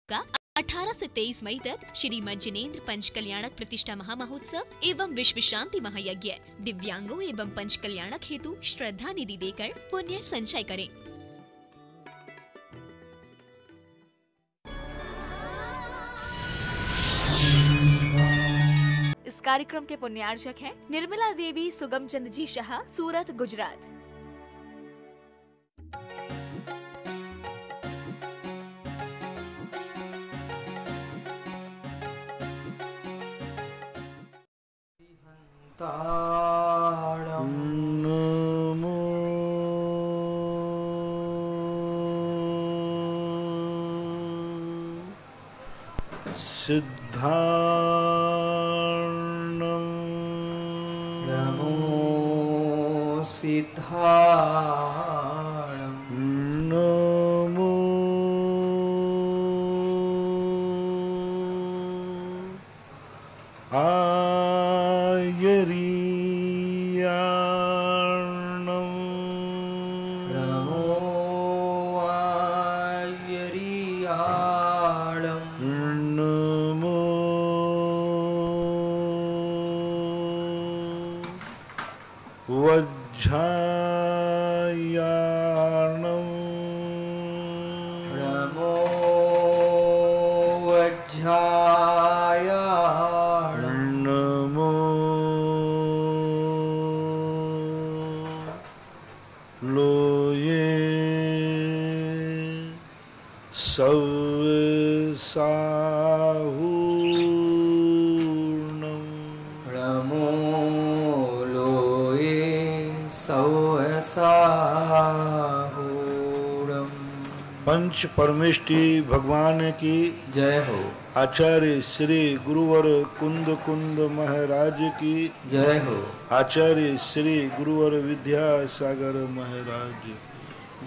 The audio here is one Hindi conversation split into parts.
का 18 से 23 मई तक श्रीमद जिनेन्द्र पंच कल्याणक प्रतिष्ठा महामहोत्सव एवं विश्व शांति महायज्ञ दिव्यांगों एवं पंच कल्याणक हेतु श्रद्धा निधि देकर पुण्य संचय करें। इस कार्यक्रम के पुण्यार्चक हैं निर्मला देवी सुगम चंद जी शाह, सूरत, गुजरात। नमो सिद्धार्णं नमो सिद्धार्णं नमो आयर्यार्णं नमो आयर्यार्णं नमो वज्रायार्णं नमो वज्रायार्णं नमो लोये सव्यसाहूर्णं नमो लोये सव्यसाहूर्णं। पंच परमेष्टि भगवान की जय हो। आचार्य श्री गुरुवर कुंद कुंद महाराज की जय हो। आचार्य श्री गुरुवर विद्यासागर महाराज की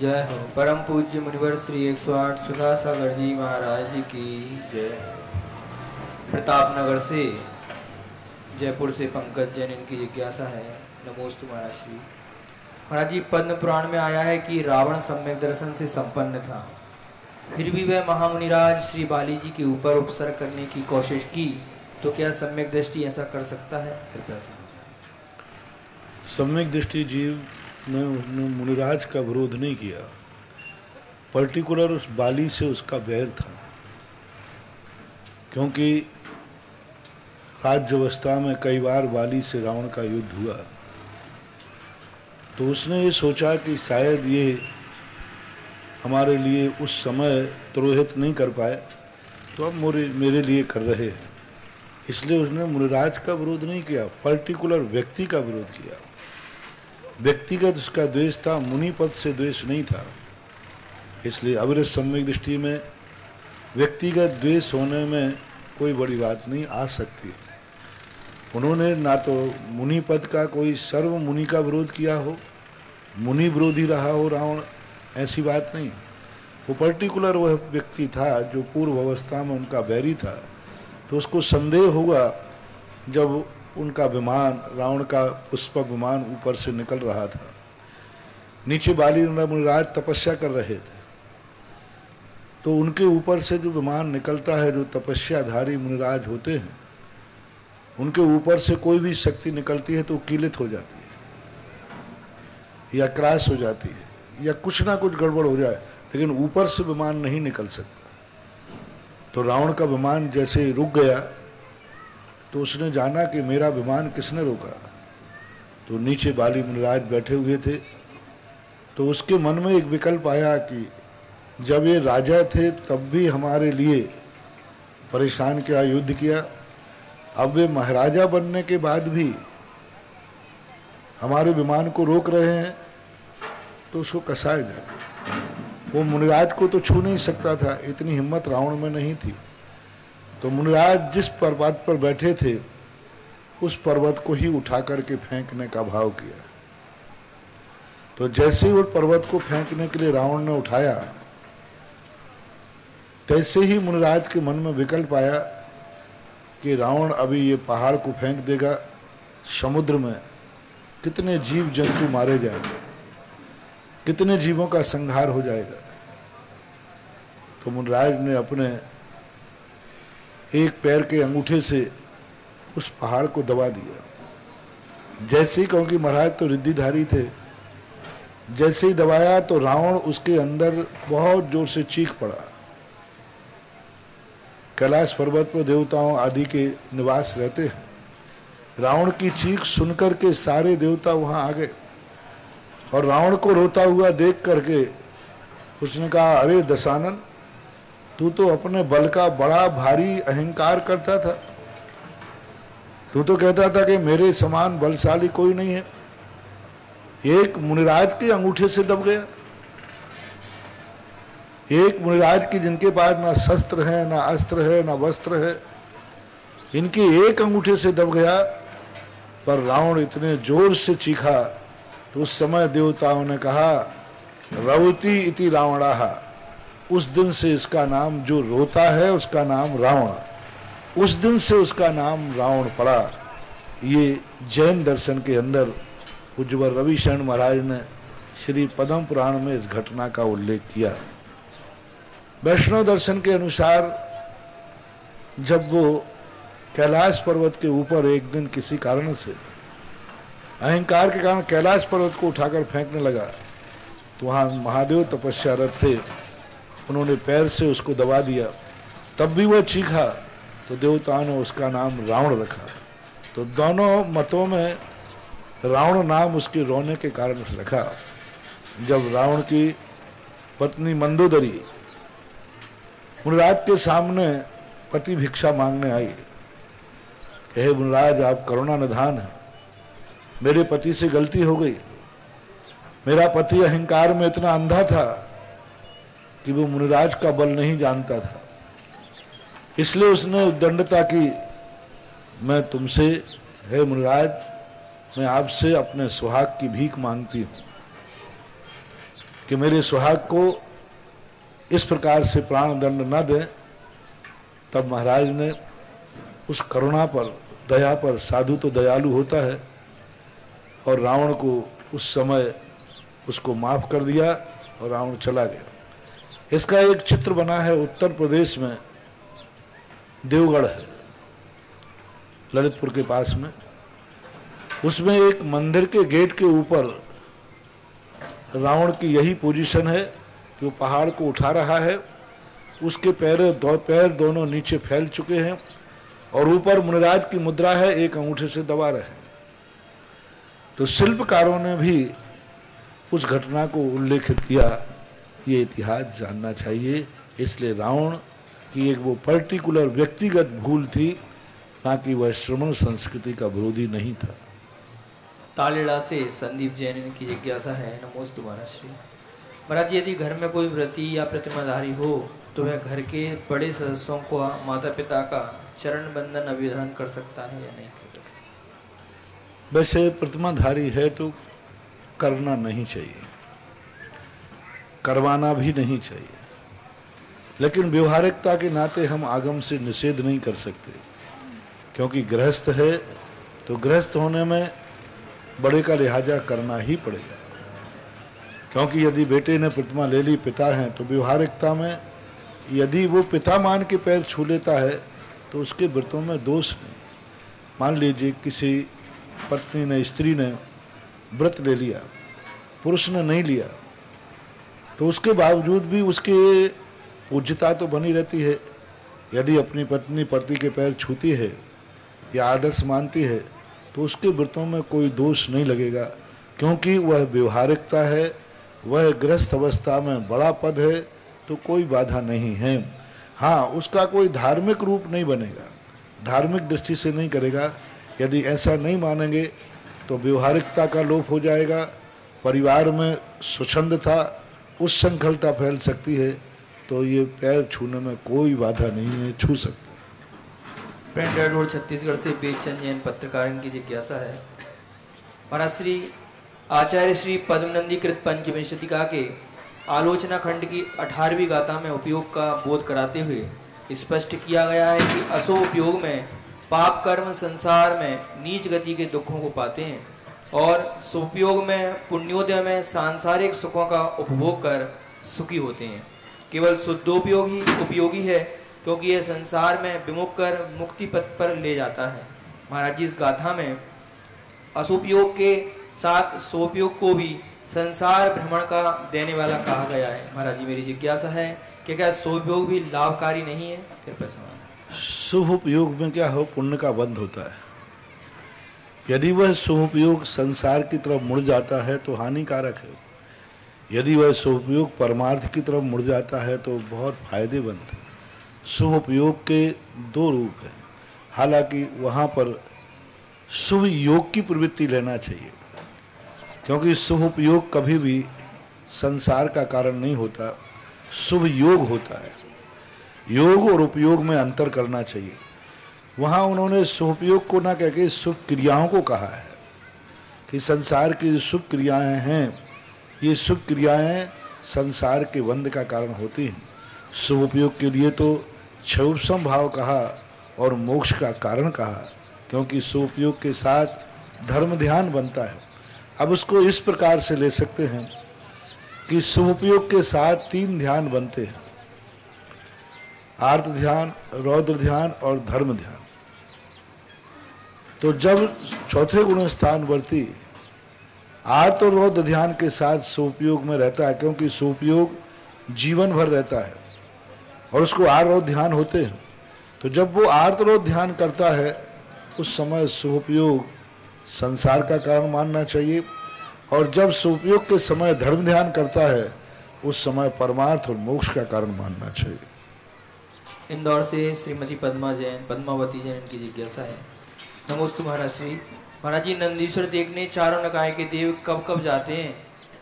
जय हो। परम पूज्य मुनिवर श्री 108 सुधा सागर जी महाराज की जय। प्रतापनगर से, जयपुर से पंकज जैन, इनकी जिज्ञासा है। नमोस्तु महाराज श्री। महाराज जी, पद्म पुराण में आया है कि रावण सम्यक दर्शन से संपन्न था, फिर भी वह महामुनिराज श्री बाली जी के ऊपर उपसर्ग करने की कोशिश की, तो क्या सम्यक दृष्टि ऐसा कर सकता है? कृपया समझाएं। सम्यक दृष्टि जीव ने मुनिराज का विरोध नहीं किया, पर्टिकुलर उस बाली से उसका बैर था, क्योंकि राज्यावस्था में कई बार बाली से रावण का युद्ध हुआ। तो उसने ये सोचा कि शायद ये हमारे लिए उस समय त्रोहित नहीं कर पाए, तो अब मेरे लिए कर रहे हैं, इसलिए उसने मुनिराज का विरोध नहीं किया, पर्टिकुलर व्यक्ति का विरोध किया। व्यक्तिगत उसका द्वेष था, मुनि पद से द्वेष नहीं था। इसलिए अविरत सम्यक दृष्टि में व्यक्तिगत द्वेष होने में कोई बड़ी बात नहीं आ सकती। उन्होंने ना तो मुनि पद का कोई सर्व मुनि का विरोध किया हो, मुनि विरोधी रहा हो रावण, ऐसी बात नहीं। वो पर्टिकुलर वह व्यक्ति था जो पूर्व अवस्था में उनका बैरी था। तो उसको संदेह हुआ जब उनका विमान, रावण का पुष्पक विमान ऊपर से निकल रहा था, नीचे बाली मुनिराज तपस्या कर रहे थे, तो उनके ऊपर से जो विमान निकलता है, जो तपस्याधारी मुनिराज होते हैं, उनके ऊपर से कोई भी शक्ति निकलती है तो कीलित हो जाती है या क्रैश हो जाती है या कुछ ना कुछ गड़बड़ हो जाए, लेकिन ऊपर से विमान नहीं निकल सकता। तो रावण का विमान जैसे रुक गया तो उसने जाना कि मेरा विमान किसने रोका। तो नीचे बाली मुनिराज बैठे हुए थे, तो उसके मन में एक विकल्प आया कि जब ये राजा थे तब भी हमारे लिए परेशान किया, युद्ध किया, अब वे महाराजा बनने के बाद भी हमारे विमान को रोक रहे हैं, तो उसको कसाया जाए। वो मुनिराज को तो छू नहीं सकता था, इतनी हिम्मत रावण में नहीं थी। तो मुनिराज जिस पर्वत पर बैठे थे उस पर्वत को ही उठा करके फेंकने का भाव किया। तो जैसे ही उस पर्वत को फेंकने के लिए रावण ने उठाया, तैसे ही मुनिराज के मन में विकल्प आया कि रावण अभी ये पहाड़ को फेंक देगा, समुद्र में कितने जीव जंतु मारे जाएंगे, कितने जीवों का संहार हो जाएगा। तो मुनिराज ने अपने एक पैर के अंगूठे से उस पहाड़ को दबा दिया। जैसे ही, क्योंकि महाराज तो रिद्धिधारी थे, जैसे ही दबाया तो रावण उसके अंदर बहुत जोर से चीख पड़ा। कैलाश पर्वत पर देवताओं आदि के निवास रहते हैं। रावण की चीख सुनकर के सारे देवता वहां आ गए और रावण को रोता हुआ देख करके उसने कहा, अरे दशानन, तू तो अपने बल का बड़ा भारी अहंकार करता था। तू तो कहता था कि मेरे समान बलशाली कोई नहीं है। एक मुनिराज के अंगूठे से दब गया। एक मुनिराज की जिनके पास ना शस्त्र है, ना अस्त्र है, ना वस्त्र है, इनके एक अंगूठे से दब गया। पर रावण इतने जोर से चीखा तो उस समय देवताओं ने कहा, रवती इति रावणाः। उस दिन से इसका नाम, जो रोता है उसका नाम रावण, उस दिन से उसका नाम रावण पड़ा। ये जैन दर्शन के अंदर उज्ज्वल रविशरण महाराज ने श्री पद्म पुराण में इस घटना का उल्लेख किया। वैष्णव दर्शन के अनुसार जब वो कैलाश पर्वत के ऊपर एक दिन किसी कारण से, अहंकार के कारण कैलाश पर्वत को उठाकर फेंकने लगा, तो वहाँ महादेव तपस्यारत थे, उन्होंने पैर से उसको दबा दिया। तब भी वह चीखा तो देवताओं ने उसका नाम रावण रखा। तो दोनों मतों में रावण नाम उसके रोने के कारण से रखा। जब रावण की पत्नी मंदोदरी मुनिराज के सामने पति भिक्षा मांगने आई, कहे, मुनिराज आप करुणा निधान है, मेरे पति से गलती हो गई। मेरा पति अहंकार में इतना अंधा था कि वो मुनिराज का बल नहीं जानता था, इसलिए उसने उद्दंडता की। मैं तुमसे, हे मुनिराज, मैं आपसे अपने सुहाग की भीख मांगती हूं कि मेरे सुहाग को इस प्रकार से प्राण दंड न दें। तब महाराज ने उस करुणा पर, दया पर, साधु तो दयालु होता है, और रावण को उस समय उसको माफ कर दिया और रावण चला गया। इसका एक चित्र बना है उत्तर प्रदेश में, देवगढ़ है, ललितपुर के पास में। उसमें एक मंदिर के गेट के ऊपर रावण की यही पोजीशन है कि वो पहाड़ को उठा रहा है, उसके पैर दोनों नीचे फैल चुके हैं और ऊपर मुनिराज की मुद्रा है, एक अंगूठे से दबा रहे हैं। तो शिल्पकारों ने भी उस घटना को उल्लेखित किया। ये इतिहास जानना चाहिए। इसलिए रावण की एक वो पर्टिकुलर व्यक्तिगत भूल थी, ना कि वह श्रमण संस्कृति का विरोधी नहीं था। तालेड़ा से संदीप जैन की जिज्ञासा है, नमोस्तु महाराज श्री। महाराज, यदि घर में कोई व्रती या प्रतिमाधारी हो तो वह घर के बड़े सदस्यों को, माता पिता का चरण बंदन अभिधान कर सकता है या नहीं कर सकता? वैसे प्रतिमाधारी है तो करना नहीं चाहिए, करवाना भी नहीं चाहिए, लेकिन व्यवहारिकता के नाते हम आगम से निषेध नहीं कर सकते, क्योंकि गृहस्थ है तो गृहस्थ होने में बड़े का लिहाजा करना ही पड़ेगा। क्योंकि यदि बेटे ने प्रतिमा ले ली, पिता हैं, तो व्यवहारिकता में यदि वो पिता मान के पैर छू लेता है तो उसके व्रतों में दोष नहीं। मान लीजिए किसी पत्नी ने, स्त्री ने व्रत ले लिया, पुरुष ने नहीं लिया, तो उसके बावजूद भी उसके पूज्यता तो बनी रहती है। यदि अपनी पत्नी पति के पैर छूती है या आदर्श मानती है तो उसके व्रतों में कोई दोष नहीं लगेगा, क्योंकि वह व्यवहारिकता है, वह गृहस्थ अवस्था में बड़ा पद है, तो कोई बाधा नहीं है। हाँ, उसका कोई धार्मिक रूप नहीं बनेगा, धार्मिक दृष्टि से नहीं करेगा। यदि ऐसा नहीं मानेंगे तो व्यवहारिकता का लोप हो जाएगा, परिवार में स्वच्छंदता, उच्छृंखलता फैल सकती है। तो ये पैर छूने में कोई बाधा नहीं है, छू सकते। पेंड्रा रोड छत्तीसगढ़ से बेचन जैन पत्रकार की जिज्ञासा है, महाराज श्री, आचार्य श्री पद्मनंदी कृत पंचमी शतिका के आलोचना खंड की 18वीं गाथा में उपयोग का बोध कराते हुए स्पष्ट किया गया है कि असो उपयोग में पाप कर्म संसार में नीच गति के दुखों को पाते हैं और सुपयोग में पुण्योदय में सांसारिक सुखों का उपभोग कर सुखी होते हैं। केवल शुद्धोपयोग ही उपयोगी है, क्योंकि यह संसार में विमुख कर मुक्ति पथ पर ले जाता है। महाराज जी, इस गाथा में असुपयोग के साथ सोपयोग को भी संसार भ्रमण का देने वाला कहा गया है। महाराज जी, मेरी जिज्ञासा है कि क्या सोपयोग भी लाभकारी नहीं है? कृपया समाधान। शुभ उपयोग में क्या हो, पुण्य का बंध होता है। यदि वह शुभ उपयोग संसार की तरफ मुड़ जाता है तो हानिकारक है, यदि वह शुभ उपयोग परमार्थ की तरफ मुड़ जाता है तो बहुत फायदेमंद है। शुभ उपयोग के दो रूप हैं, हालांकि वहाँ पर शुभ योग की प्रवृत्ति लेना चाहिए, क्योंकि शुभ उपयोग कभी भी संसार का कारण नहीं होता, शुभ योग होता है। योग और उपयोग में अंतर करना चाहिए। वहाँ उन्होंने शुभ उपयोग को ना कहकर शुभ क्रियाओं को कहा है कि संसार की जो शुभ क्रियाएं हैं, ये शुभ क्रियाएं संसार के बंध का कारण होती हैं। शुभ उपयोग के लिए तो क्षयोपशम भाव कहा और मोक्ष का कारण कहा, क्योंकि शुभ उपयोग के साथ धर्म ध्यान बनता है। अब उसको इस प्रकार से ले सकते हैं कि शुभ उपयोग के साथ 3 ध्यान बनते हैं, आर्त ध्यान, रौद्र ध्यान और धर्म ध्यान। तो जब चौथे गुण स्थानवर्ती आर्त और रौद्र ध्यान के साथ सुपयोग में रहता है, क्योंकि सुपयोग जीवन भर रहता है और उसको आर्त रौद्र ध्यान होते हैं, तो जब वो आर्त रौद्र ध्यान करता है उस समय सुपयोग संसार का कारण मानना चाहिए, और जब सुपयोग के समय धर्म ध्यान करता है उस समय परमार्थ और मोक्ष का कारण मानना चाहिए। इंदौर से श्रीमती पद्मावती जैन की जिज्ञासा है। नमोस्तु महाराज श्री। महाराज जी, नंदीश्वर देखने चारों निकाय के देव कब कब जाते हैं,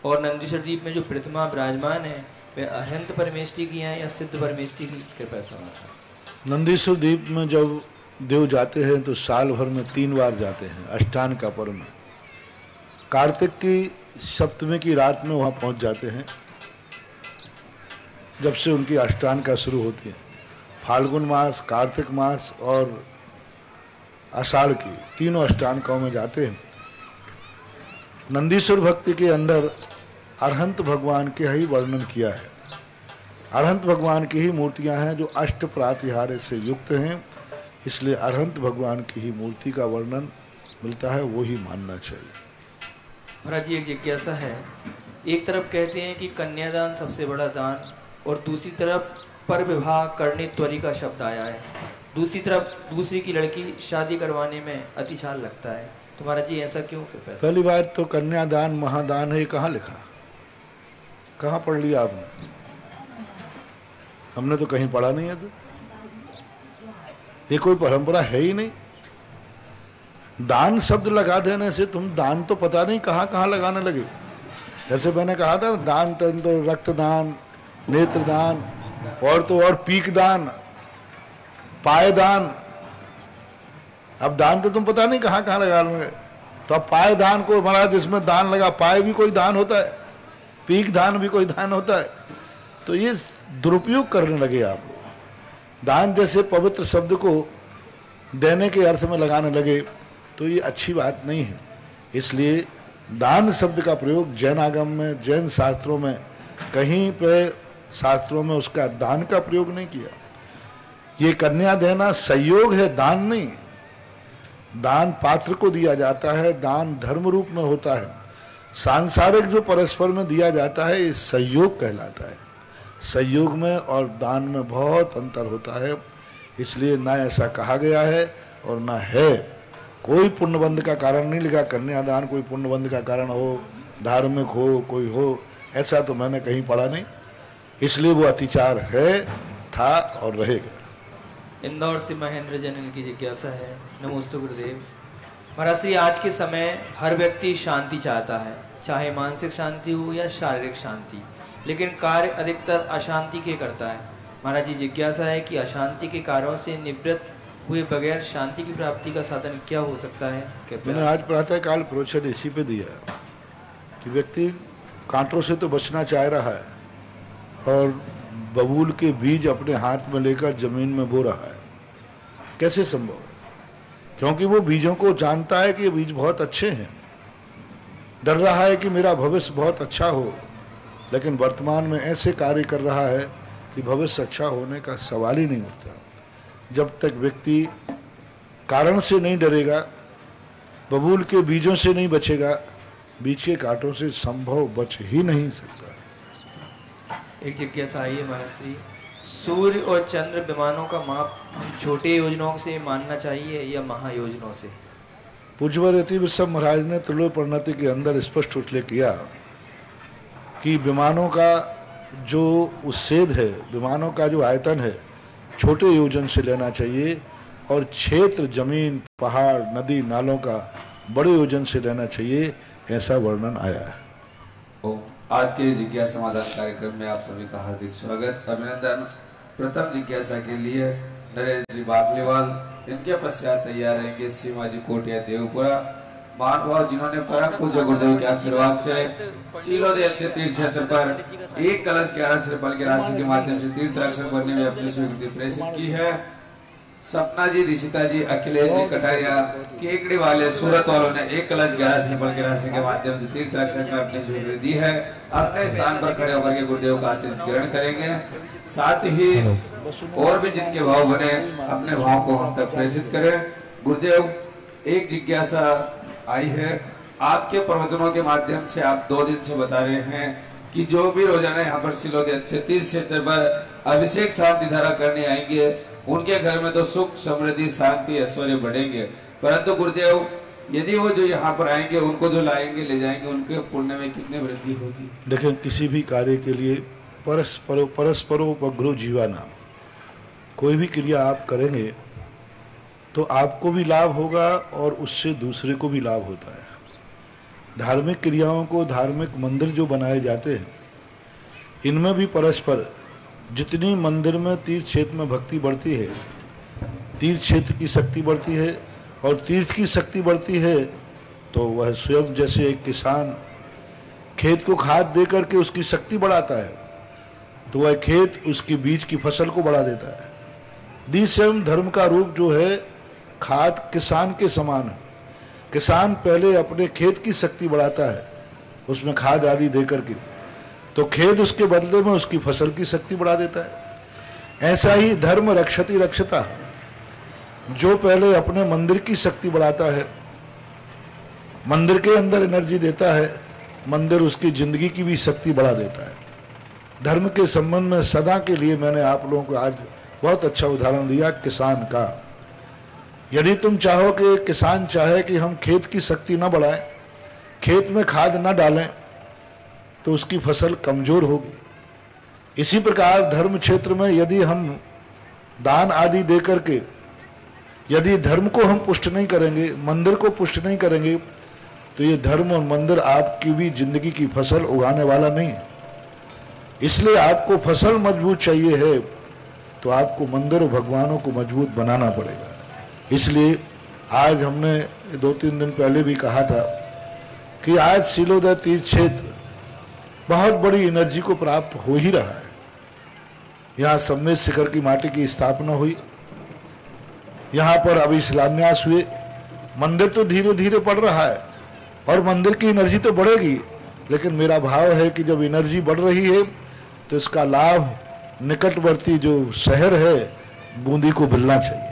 और नंदीश्वर द्वीप में जो प्रतिमा विराजमान है वे अहंत परमेष्टि की हैं या सिद्ध परमेष्टि की? कृपया समाधान। नंदीश्वर द्वीप में जब देव जाते हैं तो साल भर में 3 बार जाते हैं अष्टान का पर्व में। कार्तिक की सप्तमी की रात में वहाँ पहुँच जाते हैं, जब से उनकी अष्टान का शुरू होती है। फाल्गुन मास, कार्तिक मास और आषाढ़ की तीनों अष्टानकों में जाते हैं। नंदीश्वर भक्ति के अंदर अरहंत भगवान के ही वर्णन किया है। अरहंत भगवान की ही मूर्तियां हैं जो अष्ट प्रातिहार्य से युक्त हैं, इसलिए अरहंत भगवान की ही मूर्ति का वर्णन मिलता है, वो ही मानना चाहिए। महाराज जी, एक जिज्ञासा है। एक तरफ कहते हैं कि कन्यादान सबसे बड़ा दान, और दूसरी तरफ पर विवाह करने त्वरी का शब्द आया है। दूसरी तरफ दूसरी की लड़की शादी करवाने में अतिचार लगता है, तो महाराज जी ऐसा क्यों? पहली बात तो कन्यादान महादान है, ये कहाँ लिखा, कहाँ पढ़ लिया आपने? हमने तो कहीं पढ़ा नहीं है। तो ये कोई परंपरा है ही नहीं। दान शब्द लगा देने से तुम दान तो पता नहीं कहाँ कहाँ लगाने लगे। जैसे मैंने कहा था, दान तो रक्तदान, नेत्रदान, और तो और पीक दान, पायदान। अब दान तो तुम पता नहीं कहाँ कहाँ लगा लोगे, तो अब पायदान को महाराज इसमें दान लगा, पाय भी कोई दान होता है, पीक दान भी कोई दान होता है, तो ये दुरुपयोग करने लगे आप। दान जैसे पवित्र शब्द को देने के अर्थ में लगाने लगे, तो ये अच्छी बात नहीं है। इसलिए दान शब्द का प्रयोग जैन आगम में, जैन शास्त्रों में, कहीं पे शास्त्रों में उसका दान का प्रयोग नहीं किया। ये कन्या देना संयोग है, दान नहीं। दान पात्र को दिया जाता है, दान धर्म रूप में होता है। सांसारिक जो परस्पर में दिया जाता है ये संयोग कहलाता है। संयोग में और दान में बहुत अंतर होता है, इसलिए ना ऐसा कहा गया है और ना है। कोई पुण्यबंध का कारण नहीं लिखा, कन्यादान कोई पुण्यबंध का कारण हो, धार्मिक हो, कोई हो, ऐसा तो मैंने कहीं पढ़ा नहीं। इसलिए वो अतिचार है, था और रहेगा। इंदौर से महेंद्र जैन की जिज्ञासा है। नमोस्तु गुरुदेव। महाराज श्री, आज के समय हर व्यक्ति शांति चाहता है, चाहे मानसिक शांति हो या शारीरिक शांति, लेकिन कार्य अधिकतर अशांति के करता है। महाराज जी, जिज्ञासा है कि अशांति के कारणों से निवृत्त हुए बगैर शांति की प्राप्ति का साधन क्या हो सकता है? मैंने आज प्रातः काल प्रोत्साहन इसी पे दिया कि व्यक्ति कांटों से तो बचना चाह रहा है और बबूल के बीज अपने हाथ में लेकर जमीन में बो रहा है। कैसे संभव है? क्योंकि वो बीजों को जानता है कि ये बीज बहुत अच्छे हैं, डर रहा है कि मेरा भविष्य बहुत अच्छा हो, लेकिन वर्तमान में ऐसे कार्य कर रहा है कि भविष्य अच्छा होने का सवाल ही नहीं उठता। जब तक व्यक्ति कारण से नहीं डरेगा, बबूल के बीजों से नहीं बचेगा, बीच के कांटों से संभव बच ही नहीं सकता। एक जिज्ञासा आई है महाराज श्री, सूर्य और चंद्र विमानों का माप हम छोटे योजनाओं से मानना चाहिए या महायोजनाओं से? पूज्यवर यति वृषभ महाराज ने त्रिलोक परिणति के अंदर स्पष्ट उल्लेख किया कि विमानों का जो उच्छेद है, विमानों का जो आयतन है, छोटे योजन से लेना चाहिए और क्षेत्र, जमीन, पहाड़, नदी, नालों का बड़े योजन से लेना चाहिए, ऐसा वर्णन आया है। आज के जिज्ञासा समाधान कार्यक्रम में आप सभी का हार्दिक स्वागत, अभिनंदन। प्रथम जिज्ञासा के लिए नरेश जी बाकलीवाल, इनके पश्चात तैयार रहेंगे सीमा जी कोटिया देवपुरा, महानुभाव जिन्होंने परम पूज्य गुरुदेव के आशीर्वाद से सीलोदेव से तीर्थ क्षेत्र पर 1 कलश 11 श्रीफल की राशि के माध्यम से तीर्थ रक्षण करने में अपनी स्वीकृति प्रेषित की है। सपना जी, ऋषिता जी, अखिलेश जी कटारिया, केकड़ी वाले, सूरत वालों ने 1 कलश 11 श्रीफल की राशि के माध्यम से तीर्थ रक्षण में अपनी स्वीकृति दी है। अपने स्थान पर खड़े होकर के गुरुदेव का आशीष ग्रहण करेंगे। साथ ही और भी जिनके भाव बने अपने भाव को हम तक प्रेषित करें। गुरुदेव, एक जिज्ञासा आई है, आपके प्रवचनों के माध्यम से आप 2 दिन से बता रहे हैं कि जो भी रोजाना यहाँ पर सिलोदिया से तीर्थ क्षेत्र पर अभिषेक शांति धारा करने आएंगे, उनके घर में तो सुख, समृद्धि, शांति, ऐश्वर्य बढ़ेंगे। परंतु गुरुदेव, यदि वो जो यहाँ पर आएंगे, उनको जो लाएंगे, ले जाएंगे, उनके पुण्य में कितनी वृद्धि होगी? देखिए, किसी भी कार्य के लिए परस्परोपग्रो जीवाना, कोई भी क्रिया आप करेंगे तो आपको भी लाभ होगा और उससे दूसरे को भी लाभ होता है। धार्मिक क्रियाओं को, धार्मिक मंदिर जो बनाए जाते हैं, इनमें भी परस्पर, जितनी मंदिर में तीर्थ क्षेत्र में भक्ति बढ़ती है, तीर्थ क्षेत्र की शक्ति बढ़ती है और तीर्थ की शक्ति बढ़ती है, तो वह स्वयं जैसे एक किसान खेत को खाद दे करके उसकी शक्ति बढ़ाता है, तो वह खेत उसकी बीज की फसल को बढ़ा देता है। स्वयं धर्म का रूप जो है, खाद किसान के समान है। किसान पहले अपने खेत की शक्ति बढ़ाता है, उसमें खाद आदि दे करके, तो खेत उसके बदले में उसकी फसल की शक्ति बढ़ा देता है। ऐसा ही धर्म रक्षति रक्षता, जो पहले अपने मंदिर की शक्ति बढ़ाता है, मंदिर के अंदर एनर्जी देता है, मंदिर उसकी जिंदगी की भी शक्ति बढ़ा देता है। धर्म के संबंध में सदा के लिए मैंने आप लोगों को आज बहुत अच्छा उदाहरण दिया किसान का। यदि तुम चाहो कि किसान चाहे कि हम खेत की शक्ति न बढ़ाएं, खेत में खाद न डालें, तो उसकी फसल कमजोर होगी। इसी प्रकार धर्म क्षेत्र में यदि हम दान आदि दे करके यदि धर्म को हम पुष्ट नहीं करेंगे, मंदिर को पुष्ट नहीं करेंगे, तो ये धर्म और मंदिर आपकी भी जिंदगी की फसल उगाने वाला नहीं है। इसलिए आपको फसल मजबूत चाहिए है तो आपको मंदिर और भगवानों को मजबूत बनाना पड़ेगा। इसलिए आज हमने 2-3 दिन पहले भी कहा था कि आज सीलोदा तीर्थ क्षेत्र बहुत बड़ी एनर्जी को प्राप्त हो ही रहा है। यहाँ सम्मेद शिखर की माटी की स्थापना हुई, यहाँ पर अभी शिलान्यास हुए, मंदिर तो धीरे धीरे बढ़ रहा है और मंदिर की एनर्जी तो बढ़ेगी, लेकिन मेरा भाव है कि जब एनर्जी बढ़ रही है तो इसका लाभ निकटवर्ती जो शहर है बूंदी को मिलना चाहिए,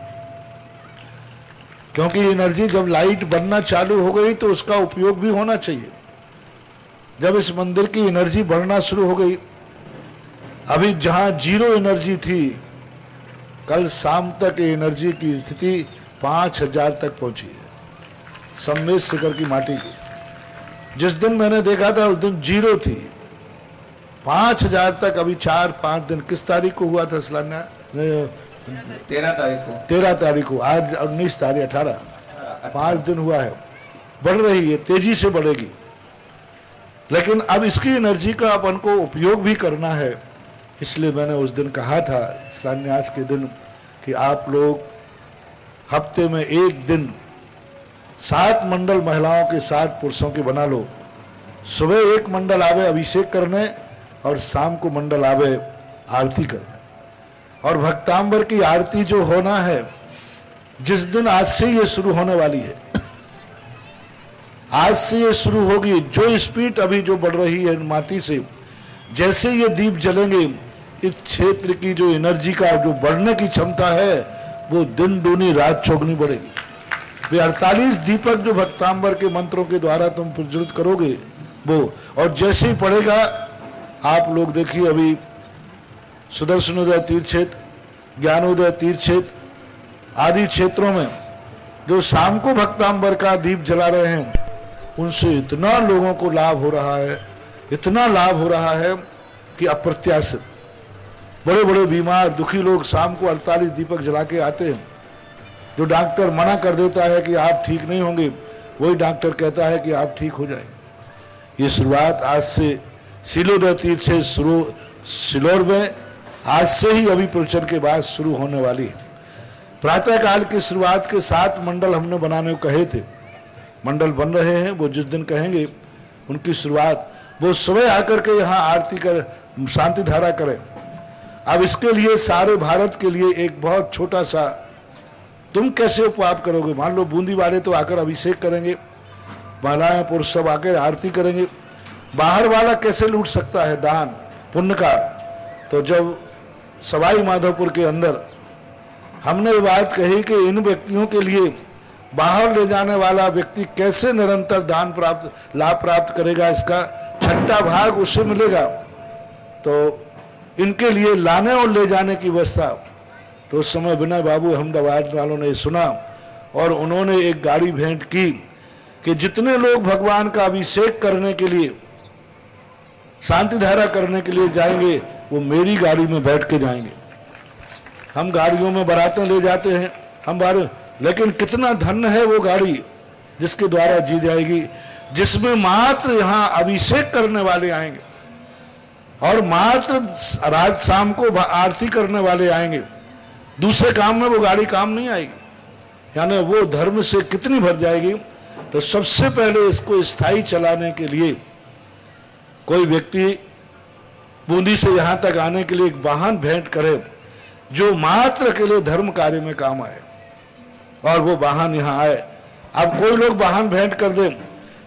क्योंकि एनर्जी जब लाइट बनना चालू हो गई तो उसका उपयोग भी होना चाहिए। जब इस मंदिर की एनर्जी बढ़ना शुरू हो गई, अभी जहां 0 एनर्जी थी, कल शाम तक एनर्जी की स्थिति 5000 तक पहुंची है सम्मेद शिखर की माटी की। जिस दिन मैंने देखा था उस दिन 0 थी, 5000 तक अभी 4-5 दिन। किस तारीख को हुआ था सलाना? 13 तारीख को। 13 तारीख को, आज 19 तारीख 18, 5 दिन हुआ है। बढ़ रही है, तेजी से बढ़ेगी, लेकिन अब इसकी एनर्जी का अपन को उपयोग भी करना है। इसलिए मैंने उस दिन कहा था शिलान्यास के दिन कि आप लोग हफ्ते में 1 दिन 7 मंडल महिलाओं के 7 पुरुषों के बना लो। सुबह 1 मंडल आवे अभिषेक करने और शाम को मंडल आवे आरती करने। और भक्तांबर की आरती जो होना है, जिस दिन आज से ये शुरू होने वाली है, आज से ये शुरू होगी। जो स्पीड अभी जो बढ़ रही है माटी से, जैसे ये दीप जलेंगे, इस क्षेत्र की जो एनर्जी का जो बढ़ने की क्षमता है वो दिन दूनी रात चौगनी बढ़ेगी। वे 48 दीपक जो भक्तांबर के मंत्रों के द्वारा तुम प्रज्वलित करोगे वो, और जैसे ही पड़ेगा आप लोग देखिए, अभी सुदर्शनोदय तीर्थ क्षेत्र, ज्ञानोदय तीर्थ क्षेत्र आदि क्षेत्रों में जो शाम को भक्तांबर का दीप जला रहे हैं, उनसे इतना लोगों को लाभ हो रहा है, इतना लाभ हो रहा है कि अप्रत्याशित। बड़े बड़े बीमार दुखी लोग शाम को 48 दीपक जला के आते हैं। जो डॉक्टर मना कर देता है कि आप ठीक नहीं होंगे, वही डॉक्टर कहता है कि आप ठीक हो जाएंगे। ये शुरुआत आज से शीलोदय तीर्थ से सिलोर में आज से ही अभी प्रवचन के बाद शुरू होने वाली है। प्रातः काल की शुरुआत के 7 मंडल हमने बनाने को कहे थे, मंडल बन रहे हैं। वो जिस दिन कहेंगे उनकी शुरुआत वो सुबह आकर के यहाँ आरती कर शांति धारा करें। अब इसके लिए सारे भारत के लिए एक बहुत छोटा सा, तुम कैसे उपवास करोगे? मान लो बूंदी वाले तो आकर अभिषेक करेंगे, महिलाएं पुरुष सब आकर आरती करेंगे, बाहर वाला कैसे लूट सकता है दान पुण्य का? तो जब सवाई माधोपुर के अंदर हमने ये बात कही कि इन व्यक्तियों के लिए बाहर ले जाने वाला व्यक्ति कैसे निरंतर दान प्राप्त लाभ प्राप्त करेगा, इसका 6वां भाग उससे मिलेगा। तो इनके लिए लाने और ले जाने की व्यवस्था, तो उस समय विनय बाबू अहमदाबाद वालों ने सुना और उन्होंने एक गाड़ी भेंट की कि जितने लोग भगवान का अभिषेक करने के लिए, शांति धारा करने के लिए जाएंगे, वो मेरी गाड़ी में बैठ के जाएंगे। हम गाड़ियों में बारातें ले जाते हैं हमारे, लेकिन कितना धन्य है वो गाड़ी जिसके द्वारा जी जाएगी, जिसमें मात्र यहाँ अभिषेक करने वाले आएंगे और मात्र रात शाम को आरती करने वाले आएंगे। दूसरे काम में वो गाड़ी काम नहीं आएगी। यानी वो धर्म से कितनी भर जाएगी। तो सबसे पहले इसको स्थायी चलाने के लिए कोई व्यक्ति बूंदी से यहां तक आने के लिए एक वाहन भेंट करे जो मात्र के लिए धर्म कार्य में काम आए, और वो वाहन यहाँ आए। अब कोई लोग वाहन भेंट कर दे,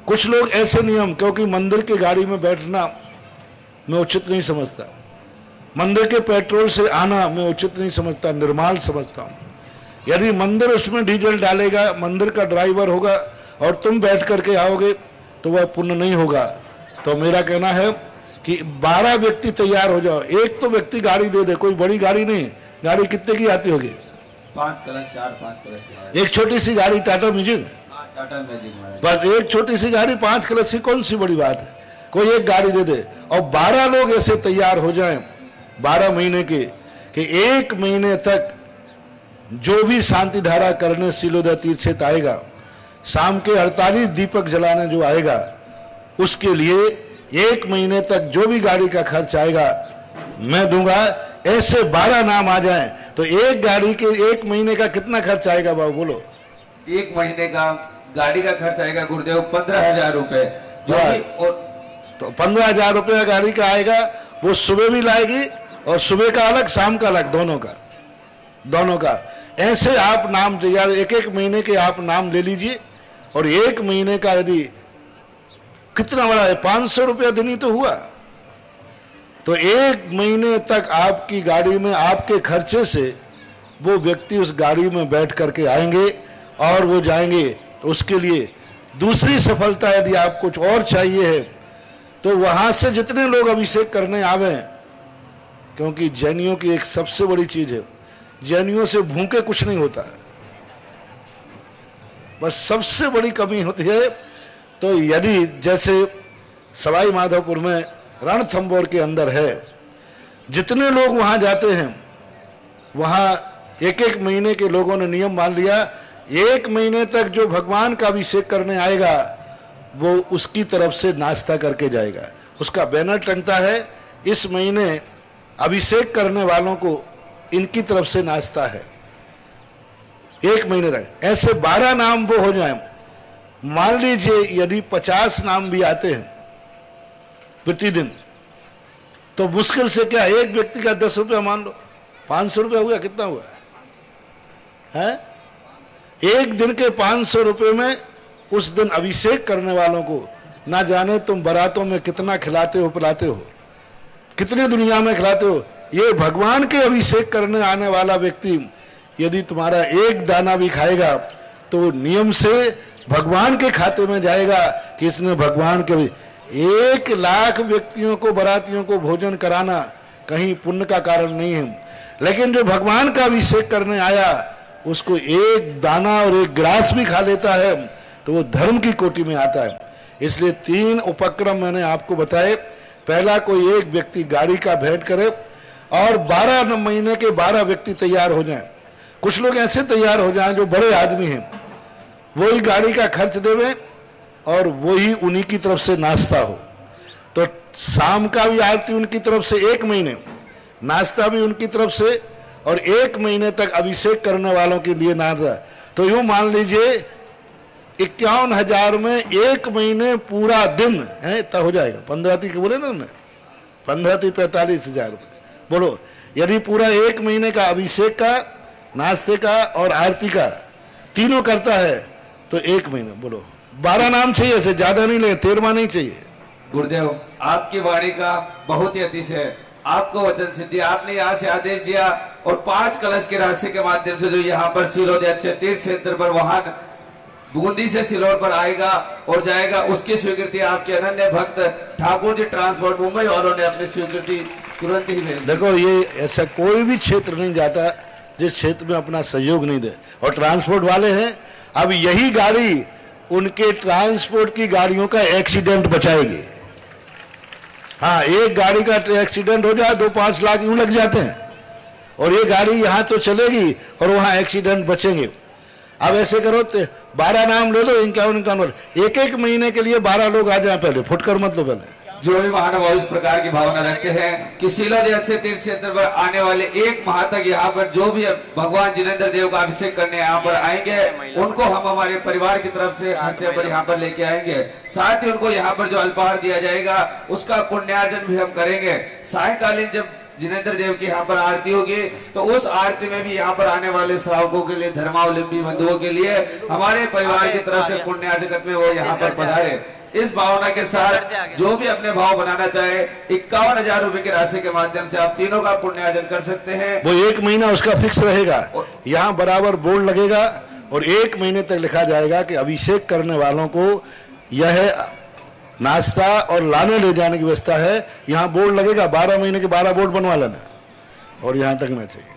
कुछ लोग ऐसे नियम, क्योंकि मंदिर की गाड़ी में बैठना मैं उचित नहीं समझता, मंदिर के पेट्रोल से आना मैं उचित नहीं समझता, निर्माल समझता हूं। यदि मंदिर उसमें डीजल डालेगा, मंदिर का ड्राइवर होगा और तुम बैठ करके आओगे तो वह पुण्य नहीं होगा। तो मेरा कहना है कि 12 व्यक्ति तैयार हो जाओ, एक तो व्यक्ति गाड़ी दे दे, कोई बड़ी गाड़ी नहीं। गाड़ी कितने की आती होगी? 5 कलश 4-5 कलश। एक छोटी सी गाड़ी टाटा मैजिक, टाटा मैजिक, बस एक छोटी सी गाड़ी 5 कलश की कौन सी बड़ी बात है? कोई एक गाड़ी दे दे और 12 लोग ऐसे तैयार हो जाएं 12 महीने के, कि 1 महीने तक जो भी शांति धारा करने शीलोदय तीर्थ क्षेत्र आएगा, शाम के 48 दीपक जलाने जो आएगा, उसके लिए 1 महीने तक जो भी गाड़ी का खर्च आएगा मैं दूंगा। ऐसे 12 नाम आ जाएं तो एक गाड़ी के 1 महीने का कितना खर्च आएगा बाबू बोलो? 1 महीने का गाड़ी का खर्च आएगा गुरुदेव 15,000 रुपए, जो भी, और तो 15,000 रुपये का गाड़ी का आएगा। वो सुबह भी लाएगी और सुबह का अलग, शाम का अलग, दोनों का। ऐसे आप नाम तैयार, 1-1 महीने के आप नाम ले लीजिए। और 1 महीने का यदि कितना बड़ा है, 500 रुपया दिन ही तो हुआ। तो 1 महीने तक आपकी गाड़ी में आपके खर्चे से वो व्यक्ति उस गाड़ी में बैठ करके आएंगे और वो जाएंगे। तो उसके लिए दूसरी सफलता, यदि आप कुछ और चाहिए है तो वहां से जितने लोग अभिषेक करने आवे, क्योंकि जैनियों की एक सबसे बड़ी चीज है, जैनियों से भूखे कुछ नहीं होता है, बस सबसे बड़ी कमी होती है। तो यदि जैसे सवाई माधोपुर में रणथंभौर के अंदर है, जितने लोग वहां जाते हैं, वहां 1-1 महीने के लोगों ने नियम मान लिया, 1 महीने तक जो भगवान का अभिषेक करने आएगा वो उसकी तरफ से नाश्ता करके जाएगा। उसका बैनर टंगता है, इस महीने अभिषेक करने वालों को इनकी तरफ से नाश्ता है। 1 महीने तक ऐसे 12 नाम वो हो जाए। मान लीजिए यदि 50 नाम भी आते हैं प्रतिदिन, तो मुश्किल से क्या, एक व्यक्ति का 10 रुपया मान लो, 500 रुपया हुआ, कितना हुआ है? एक दिन के 500 रुपये में उस दिन अभिषेक करने वालों को ना जाने तुम बारातों में कितना खिलाते हो पिलाते हो, कितनी दुनिया में खिलाते हो। ये भगवान के अभिषेक करने आने वाला व्यक्ति यदि तुम्हारा एक दाना भी खाएगा तो नियम से भगवान के खाते में जाएगा कि इसने भगवान के 1 लाख व्यक्तियों को, बारातियों को भोजन कराना कहीं पुण्य का कारण नहीं है। लेकिन जो भगवान का अभिषेक करने आया उसको एक दाना और एक ग्रास भी खा लेता है तो वो धर्म की कोटि में आता है। इसलिए 3 उपक्रम मैंने आपको बताए। पहला, कोई एक व्यक्ति गाड़ी का भेंट करे और 12 महीने के 12 व्यक्ति तैयार हो जाएं। कुछ लोग ऐसे तैयार हो जाएं जो बड़े आदमी हैं, वही गाड़ी का खर्च देवे और वही उन्हीं की तरफ से नाश्ता हो। तो शाम का भी आरती उनकी तरफ से 1 महीने, नाश्ता भी उनकी तरफ से, और 1 महीने तक अभिषेक करने वालों के लिए नाश्ता। तो यूं मान लीजिए 51,000 में 1 महीने पूरा दिन है तब हो जाएगा। 15 के बोले ना उन्होंने, 15 45,000 बोलो। यदि पूरा 1 महीने का अभिषेक का, नाश्ते का और आरती का तीनों करता है तो 1 महीना, बोलो 12 नाम चाहिए, ऐसे ज्यादा नहीं ले, 13वां नहीं चाहिए। गुरुदेव, आपकी वाणी का बहुत ही अतिशय है, आपको वचन सिद्धि, आपने यहाँ से आदेश दिया और 5 कलश की राशि के माध्यम से जो यहाँ पर सिलोद अच्छे तीर्थ क्षेत्र पर वाहन बूंदी से सिलोर पर आएगा और जाएगा, उसकी स्वीकृति आपके अनन्य भक्त ठाकुर जी ट्रांसपोर्ट मुंबई वालों ने अपनी स्वीकृति तुरंत ही भेज। देखो, ये ऐसा कोई भी क्षेत्र नहीं जाता जिस क्षेत्र में अपना सहयोग नहीं दे, और ट्रांसपोर्ट वाले हैं। अब यही गाड़ी उनके ट्रांसपोर्ट की गाड़ियों का एक्सीडेंट बचाएगी। हाँ, एक गाड़ी का एक्सीडेंट हो जाए 2-5 लाख यूं लग जाते हैं, और ये गाड़ी यहाँ तो चलेगी और वहां एक्सीडेंट बचेंगे। अब ऐसे करो, 12 नाम ले लो, इनका 1-1 महीने के लिए 12 लोग आ जाए, पहले फुटकर मत लो। पहले जो भी महानुभाव इस प्रकार की भावना रखते हैं कि सिलोद अच्छे तीर्थ क्षेत्र पर आने वाले 1 माह तक यहाँ पर जो भी भगवान जिनेंद्र देव का अभिषेक करने यहाँ पर आएंगे, उनको हम हमारे परिवार की तरफ से खर्चे पर यहाँ पर लेके आएंगे। साथ ही उनको यहाँ पर जो अल्पाहार दिया जाएगा उसका पुण्यार्जन भी हम करेंगे। सायकालीन जब जिनेंद्र देव की यहाँ पर आरती होगी तो उस आरती में भी यहाँ पर आने वाले श्रावकों के लिए, धर्मावलंबी बंधुओं के लिए हमारे परिवार की तरफ से पुण्यार्जन में वो यहाँ पर पधारे। इस भावना के साथ जो भी अपने भाव बनाना चाहे 51,000 रुपए की राशि के माध्यम से आप तीनों का पुण्यार्जन कर सकते हैं। वो 1 महीना उसका फिक्स रहेगा, यहाँ बराबर बोर्ड लगेगा और 1 महीने तक लिखा जाएगा कि अभिषेक करने वालों को यह नाश्ता और लाने ले जाने की व्यवस्था है। यहाँ बोर्ड लगेगा, 12 महीने के 12 बोर्ड बनवा लेना और यहाँ टंगना चाहिए।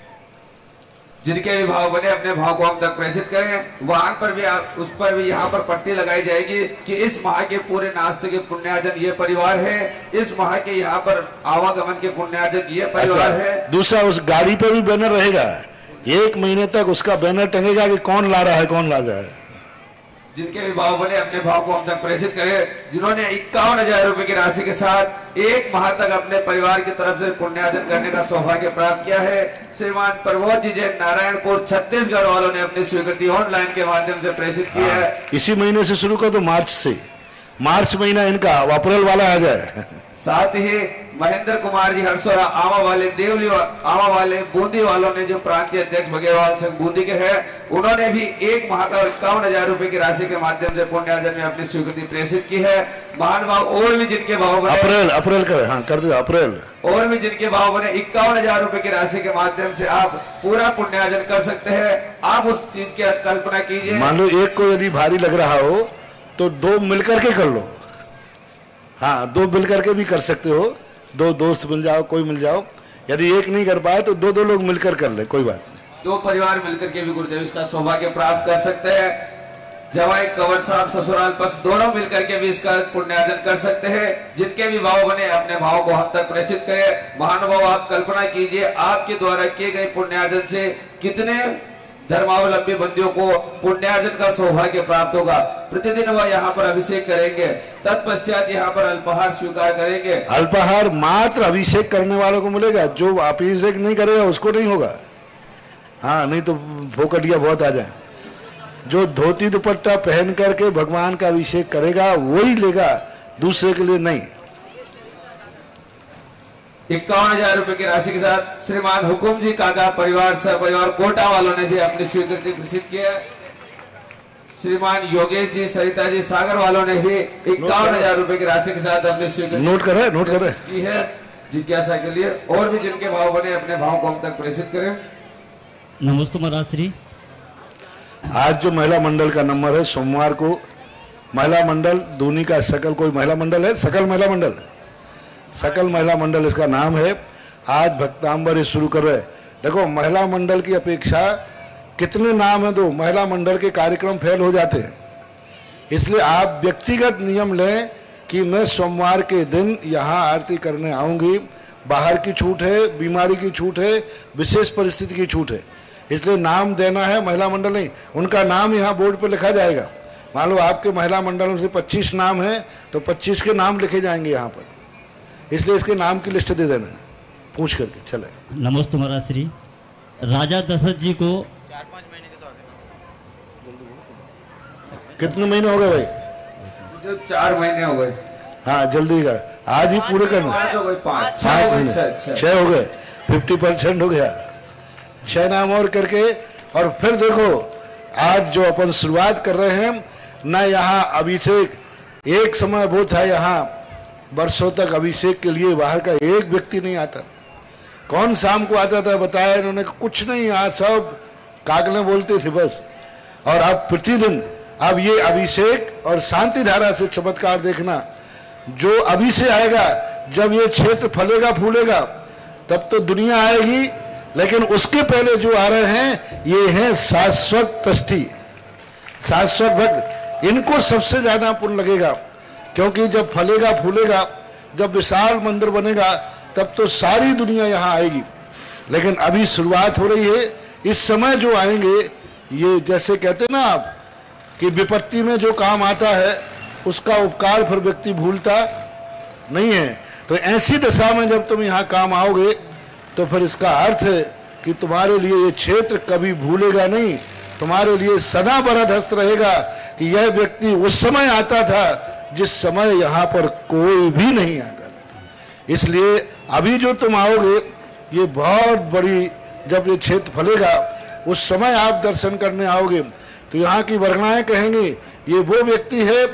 जिनके भी भाव बने अपने भाव को हम तक प्रेषित करें। वाहन पर भी उस पर भी यहाँ पर पट्टी लगाई जाएगी कि इस माह के पूरे नाश्ते के पुण्यार्जन ये परिवार है, इस माह के यहाँ पर आवागमन के पुण्यार्जन ये परिवार है। दूसरा, उस गाड़ी पे भी बैनर रहेगा, 1 महीने तक उसका बैनर टंगेगा कि कौन ला रहा है, कौन ला रहा है। जिनके भी भाव बने अपने भाव को हम तक प्रेषित करें। जिन्होंने 51,000 रुपए की राशि के साथ 1 माह तक अपने परिवार की तरफ से पुण्यार्जन करने का सौभाग्य प्राप्त किया है, श्रीमान प्रबोध जी जैन नारायणपुर छत्तीसगढ़ वालों ने अपनी स्वीकृति ऑनलाइन के माध्यम से प्रेषित की है। इसी महीने से शुरू कर दो, मार्च से, मार्च महीना इनका, अप्रैल वाला आ जाए। साथ ही महेंद्र कुमार जी हरसोरा आमा वाले देवली आमा वाले बूंदी वालों ने जो प्रांतीय अध्यक्ष बघेलवाल संघ बूंदी के हैं, उन्होंने भी 1 माह का 51,000 रुपए की राशि के माध्यम से पुण्यार्जन में अपनी स्वीकृति प्रेषित की है। महानुभाव और भी जिनके भाव बने अप्रैल कर, हाँ कर दो अप्रैल, और भी जिनके भाव बने 51,000 रुपए की राशि के माध्यम से आप पूरा पुण्यार्जन कर सकते हैं। आप उस चीज की कल्पना कीजिए। मान लो एक को यदि भारी लग रहा हो तो 2 मिलकर के कर लो। हाँ, 2 मिलकर के भी कर सकते हो, 2 दोस्त मिल जाओ, कोई मिल जाओ। यदि एक नहीं कर पाए तो 2-2 लोग मिलकर कर ले, कोई बात नहीं। 2 परिवार मिलकर के भी गुरुदेव इसका सौभाग्य प्राप्त कर सकते हैं। जवाई कंवर साहब ससुराल पक्ष दोनों मिलकर के भी इसका पुण्यार्जन कर सकते हैं। जिनके भी भाव बने अपने भाव को हम तक प्रेषित करें। महानुभाव, आप कल्पना कीजिए आपके द्वारा किए गए पुण्यार्जन से कितने धर्मावलंबी बंदियों को पुण्यार्जन का सौभाग्य प्राप्त होगा। प्रतिदिन वह यहाँ पर अभिषेक करेंगे, तत्पश्चात यहाँ पर अल्पाहार स्वीकार करेंगे। अल्पाहार मात्र अभिषेक करने वालों को मिलेगा, जो अभिषेक नहीं करेगा उसको नहीं होगा। हाँ, नहीं तो फोकटिया बहुत आ जाए। जो धोती दुपट्टा पहन करके भगवान का अभिषेक करेगा वही लेगा, दूसरे के लिए नहीं। 51,000 रुपए की राशि के साथ श्रीमान हुकुम जी काका परिवार सह परिवार कोटा वालों ने भी अपनी स्वीकृति प्रेषित की है। श्रीमान योगेश जी, सरिता जी सागर वालों ने भी 51,000 रुपए की राशि के साथ अपनी स्वीकृति नोट कर रहे की है। जिज्ञासा के लिए। और भी जिनके भाव बने अपने भाव को हम तक प्रेषित करें। नमस्ते महाराज श्री। आज जो महिला मंडल का नंबर है, सोमवार को महिला मंडल दूनी का सकल कोई महिला मंडल है, सकल महिला मंडल, सकल महिला मंडल इसका नाम है। आज भक्तांबर शुरू कर रहे हैं। देखो महिला मंडल की अपेक्षा कितने नाम है दो, महिला मंडल के कार्यक्रम फेल हो जाते हैं। इसलिए आप व्यक्तिगत नियम लें कि मैं सोमवार के दिन यहाँ आरती करने आऊँगी। बाहर की छूट है, बीमारी की छूट है, विशेष परिस्थिति की छूट है। इसलिए नाम देना है, महिला मंडल नहीं, उनका नाम यहाँ बोर्ड पे लिखा जाएगा। मान लो आपके महिला मंडलों से 25 नाम है तो 25 के नाम लिखे जाएंगे यहाँ पर। इसलिए इसके नाम की लिस्ट दे देना, पूछ करके चले। नमस्ते महाराज श्री। राजा दशरथ जी को 4-5 महीने के दौरान कितने महीने हो गए भाई? जो 4 महीने हो गए। हाँ जल्दी का, आज ही पूरे करना। 5 हो गए, 5 6 हो गए, 50% हो गया। 6 नाम और करके, और फिर देखो आज जो अपन शुरुआत कर रहे हैं ना, यहाँ अभिषेक एक समय वो था, यहाँ वर्षों तक अभिषेक के लिए बाहर का एक व्यक्ति नहीं आता। कौन शाम को आता था बताया इन्होंने, कुछ नहीं, यहाँ सब कागले बोलते थे बस। और अब प्रतिदिन अब ये अभिषेक और शांति धारा से चमत्कार देखना, जो अभी से आएगा, जब ये क्षेत्र फलेगा फूलेगा तब तो दुनिया आएगी। लेकिन उसके पहले जो आ रहे हैं ये हैं शाश्वत ट्रस्टी, शाश्वत भक्त। इनको सबसे ज्यादा पुण्य लगेगा, क्योंकि जब फलेगा फूलेगा, जब विशाल मंदिर बनेगा तब तो सारी दुनिया यहाँ आएगी। लेकिन अभी शुरुआत हो रही है। इस समय जो आएंगे, ये जैसे कहते ना आप कि विपत्ति में जो काम आता है उसका उपकार फिर व्यक्ति भूलता नहीं है। तो ऐसी दशा में जब तुम यहाँ काम आओगे तो फिर इसका अर्थ है कि तुम्हारे लिए ये क्षेत्र कभी भूलेगा नहीं, तुम्हारे लिए सदा बरदस्त रहेगा कि यह व्यक्ति उस समय आता था जिस समय यहाँ पर कोई भी नहीं आता था। इसलिए अभी जो तुम आओगे, ये बहुत बड़ी, जब ये क्षेत्र फलेगा उस समय आप दर्शन करने आओगे तो यहाँ की वर्गणाएं कहेंगे ये वो व्यक्ति है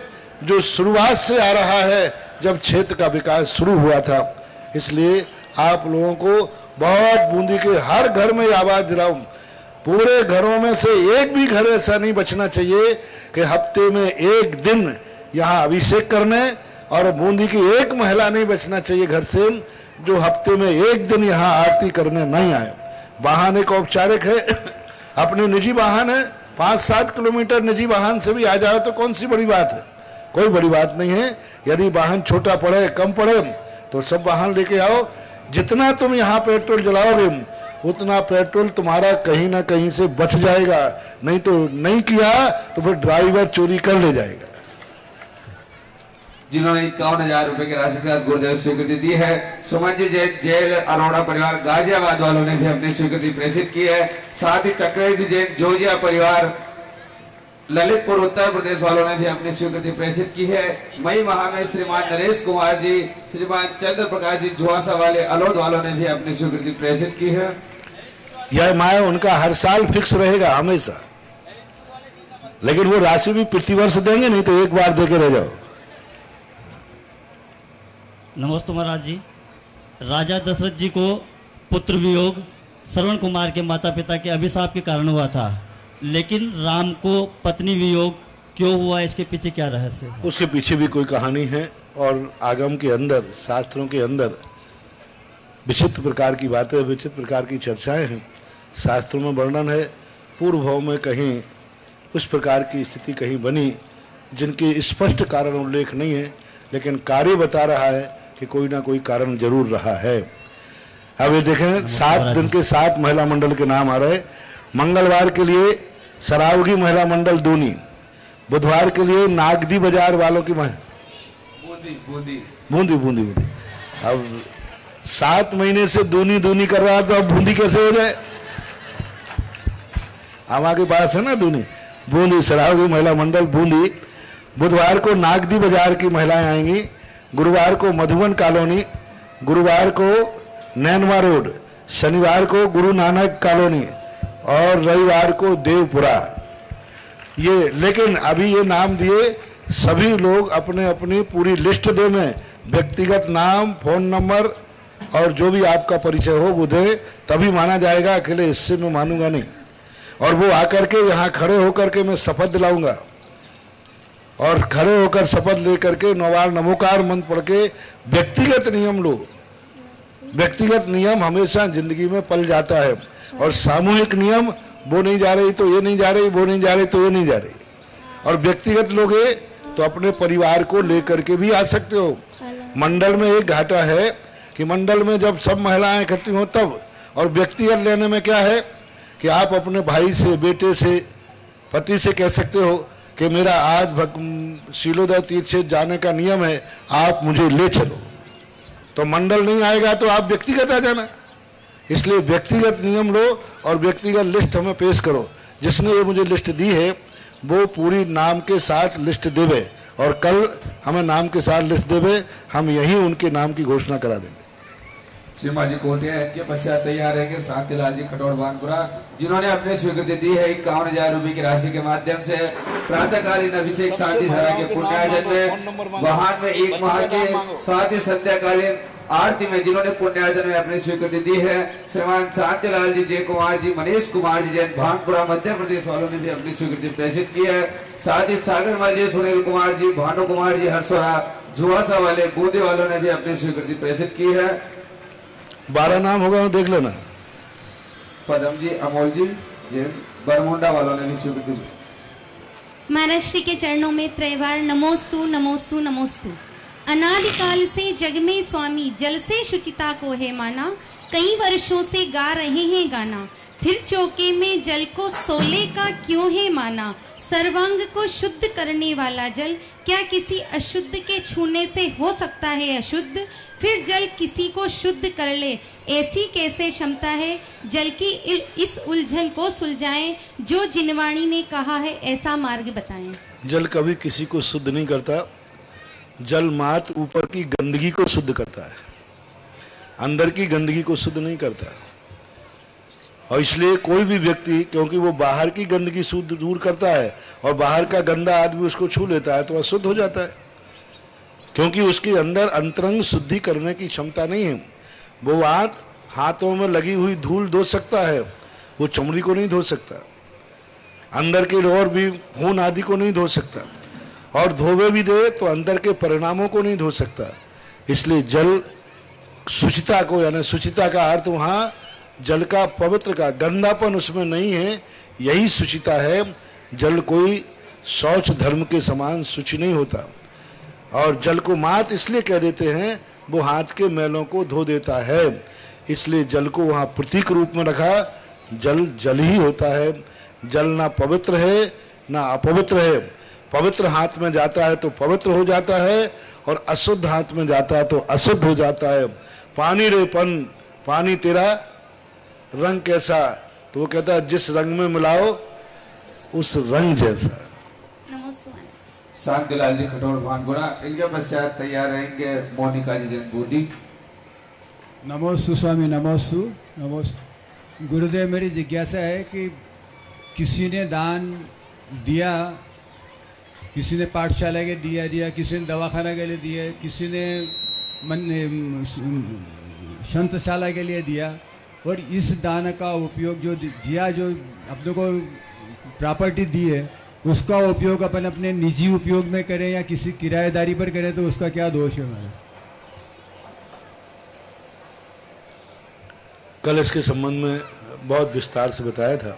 जो शुरुआत से आ रहा है, जब क्षेत्र का विकास शुरू हुआ था। इसलिए आप लोगों को बहुत बूंदी के हर घर में आवाज दिलाऊं, पूरे घरों में से एक भी घर ऐसा नहीं बचना चाहिए कि हफ्ते में एक दिन यहाँ अभिषेक करने, और बूंदी की एक महिला नहीं बचना चाहिए घर से जो हफ्ते में एक दिन यहाँ आरती करने नहीं आए। वाहन एक औपचारिक है, अपने निजी वाहन है, 5-7 किलोमीटर निजी वाहन से भी आ जाओ तो कौन सी बड़ी बात है, कोई बड़ी बात नहीं है। यदि वाहन छोटा पड़े कम पड़े तो सब वाहन लेके आओ। जितना तुम यहाँ पेट्रोल जलाओगे उतना पेट्रोल तुम्हारा कहीं ना कहीं से बच जाएगा, नहीं तो नहीं किया तो फिर ड्राइवर चोरी कर ले जाएगा। जिन्होंने 51,000 रुपए की राशि के साथ गुरुदेव स्वीकृति दी है, सुमन जी जेल अरोड़ा परिवार गाजियाबाद वालों ने भी अपनी स्वीकृति प्रेषित की है। साथ ही चक्रेश जैन जोजिया परिवार ललितपुर उत्तर प्रदेश वालों ने भी अपनी स्वीकृति प्रेषित की है। मई माह में श्रीमान नरेश कुमार जी, श्रीमान चंद्र प्रकाश जी झुआसा वाले अलोद वालों ने भी अपनी स्वीकृति प्रेषित की है। यह माया उनका हर साल फिक्स रहेगा हमेशा, लेकिन वो राशि भी प्रतिवर्ष देंगे, नहीं तो एक बार देके रह जाओ। नमस्ते महाराज जी। राजा दशरथ जी को पुत्र वियोग श्रवण कुमार के माता पिता के अभिशाप के कारण हुआ था, लेकिन राम को पत्नी वियोग क्यों हुआ, इसके पीछे क्या रहस्य है? उसके पीछे भी कोई कहानी है, और आगम के अंदर, शास्त्रों के अंदर विचित्र प्रकार की बातें, विचित्र प्रकार की चर्चाएं हैं। शास्त्रों में वर्णन है, पूर्व भाव में कहीं उस प्रकार की स्थिति कहीं बनी जिनके स्पष्ट कारण उल्लेख नहीं है, लेकिन कार्य बता रहा है कि कोई ना कोई कारण जरूर रहा है। अब ये देखें, 7 दिन के 7 महिला मंडल के नाम आ रहे। मंगलवार के लिए सरावगी महिला मंडल दूनी, बुधवार के लिए नागदी बाजार वालों की बूंदी बूंदी। अब 7 महीने से दूनी दूनी कर रहा तो अब बूंदी कैसे हो जाए? हमारे पास है ना दूनी, बूंदी सरावगी महिला मंडल बूंदी। बुधवार को नागदी बाजार की महिलाएं आएंगी, गुरुवार को मधुबन कॉलोनी, गुरुवार को नैनवा रोड, शनिवार को गुरु नानक कॉलोनी और रविवार को देवपुरा। ये लेकिन अभी ये नाम दिए, सभी लोग अपने अपनी पूरी लिस्ट दे में व्यक्तिगत नाम, फोन नंबर और जो भी आपका परिचय हो वो दे, तभी माना जाएगा, अकेले इससे मैं मानूंगा नहीं। और वो आकर के यहाँ खड़े होकर के मैं शपथ दिलाऊंगा, और खड़े होकर शपथ लेकर के 9 बार नमोकार मंत्र पढ़ के व्यक्तिगत नियम लो। व्यक्तिगत नियम हमेशा जिंदगी में पल जाता है, और सामूहिक नियम, वो नहीं जा रही तो ये नहीं जा रही, वो नहीं जा रही तो ये नहीं जा रही। और व्यक्तिगत लोगे तो अपने परिवार को लेकर के भी आ सकते हो। मंडल में एक घाटा है कि मंडल में जब सब महिलाएं इकट्ठी हो तब, और व्यक्तिगत लेने में क्या है कि आप अपने भाई से, बेटे से, पति से कह सकते हो कि मेरा आज शीलोदय तीर्थ से जाने का नियम है, आप मुझे ले चलो। तो मंडल नहीं आएगा तो आप व्यक्तिगत आ जाना। इसलिए व्यक्तिगत नियम लो और व्यक्तिगत लिस्ट हमें पेश करो। जिसने ये मुझे लिस्ट दी है वो पूरी नाम के साथ लिस्ट देवे, और कल हमें नाम के साथ लिस्ट देवे, हम यही उनके नाम की घोषणा करा देंगे। सीमाजी कोटिया, इनके पश्चात तैयार रहेंगे शांतिलाल जी खटोर भानपुरा, जिन्होंने अपनी स्वीकृति दी है 51,000 रुपए की राशि के माध्यम से प्रातःकालीन अभिषेक शांति धारा के पुण्यार्जन में, वाहन में 1 माह के साथ ही संध्याकालीन आरती में जिन्होंने पुण्यार्जन में अपनी स्वीकृति दी है। श्रीमान शांतिलाल जी, जय कुमार जी, मनीष कुमार जी जैन भानपुरा मध्य प्रदेश वालों ने भी अपनी स्वीकृति प्रेषित की है। साथ ही सागरमल जी, सुनील कुमार जी, भानु कुमार जी हरसोरा जुआसा वाले बूंदी वालों ने भी अपनी स्वीकृति प्रेषित की है। 12 नाम होगा, देख लेना। पदम जी, अमोल जी जैन बरमुंडा वालों ने भी स्वीकृति। महाराज श्री के चरणों में त्रैवार नमोस्तु नमोस्तु नमोस्तु। अनादिकाल से जग में स्वामी जल से शुचिता को है माना, कई वर्षों से गा रहे हैं गाना, फिर चौके में जल को सोले का क्यों है माना। सर्वांग को शुद्ध करने वाला जल क्या किसी अशुद्ध के छूने से हो सकता है अशुद्ध। फिर जल किसी को शुद्ध कर ले, ऐसी कैसे क्षमता है। जल की इस उलझन को सुलझाएं, जो जिनवाणी ने कहा है ऐसा मार्ग बताएं। जल कभी किसी को शुद्ध नहीं करता। जल मात्र ऊपर की गंदगी को शुद्ध करता है, अंदर की गंदगी को शुद्ध नहीं करता। और इसलिए कोई भी व्यक्ति, क्योंकि वो बाहर की गंदगी शुद्ध दूर करता है, और बाहर का गंदा आदमी उसको छू लेता है तो अशुद्ध हो जाता है, क्योंकि उसके अंदर अंतरंग शुद्धि करने की क्षमता नहीं है। वो हाथों में लगी हुई धूल धो सकता है, वो चमड़ी को नहीं धो सकता, अंदर के और भी खून आदि को नहीं धो सकता, और धोवे भी दे तो अंदर के परिणामों को नहीं धो सकता। इसलिए जल शुचिता को, यानी शुचिता का अर्थ वहाँ जल का पवित्र का गंदापन उसमें नहीं है, यही शुचिता है। जल कोई शौच धर्म के समान शुचि नहीं होता। और जल को मात इसलिए कह देते हैं, वो हाथ के मैलों को धो देता है, इसलिए जल को वहाँ प्रतीक रूप में रखा। जल जल ही होता है, जल ना पवित्र है ना अपवित्र है। पवित्र हाथ में जाता है तो पवित्र हो जाता है, और अशुद्ध हाथ में जाता है तो अशुद्ध हो जाता है। पानी रे पानी तेरा रंग कैसा, तो वो कहता है जिस रंग में मिलाओ उस रंग जैसा। शांतिलाल जी खटोर भानपुरा, इनके पश्चात तैयार रहेंगे मोनिका जी जैन बूंदी। नमोस्तु स्वामी, नमोस्तु नमोस्तु। गुरुदेव, मेरी जिज्ञासा है कि किसी ने दान दिया, किसी ने पाठशाला के दिया, किसी ने दवाखाना के लिए दिया, किसी ने संतशाला के लिए दिया, और इस दान का उपयोग जो दिया, जो अपने को प्रॉपर्टी दी है, उसका उपयोग अपन अपने निजी उपयोग में करें या किसी किराएदारी पर करें, तो उसका क्या दोष है हमारा? कल इसके संबंध में बहुत विस्तार से बताया था।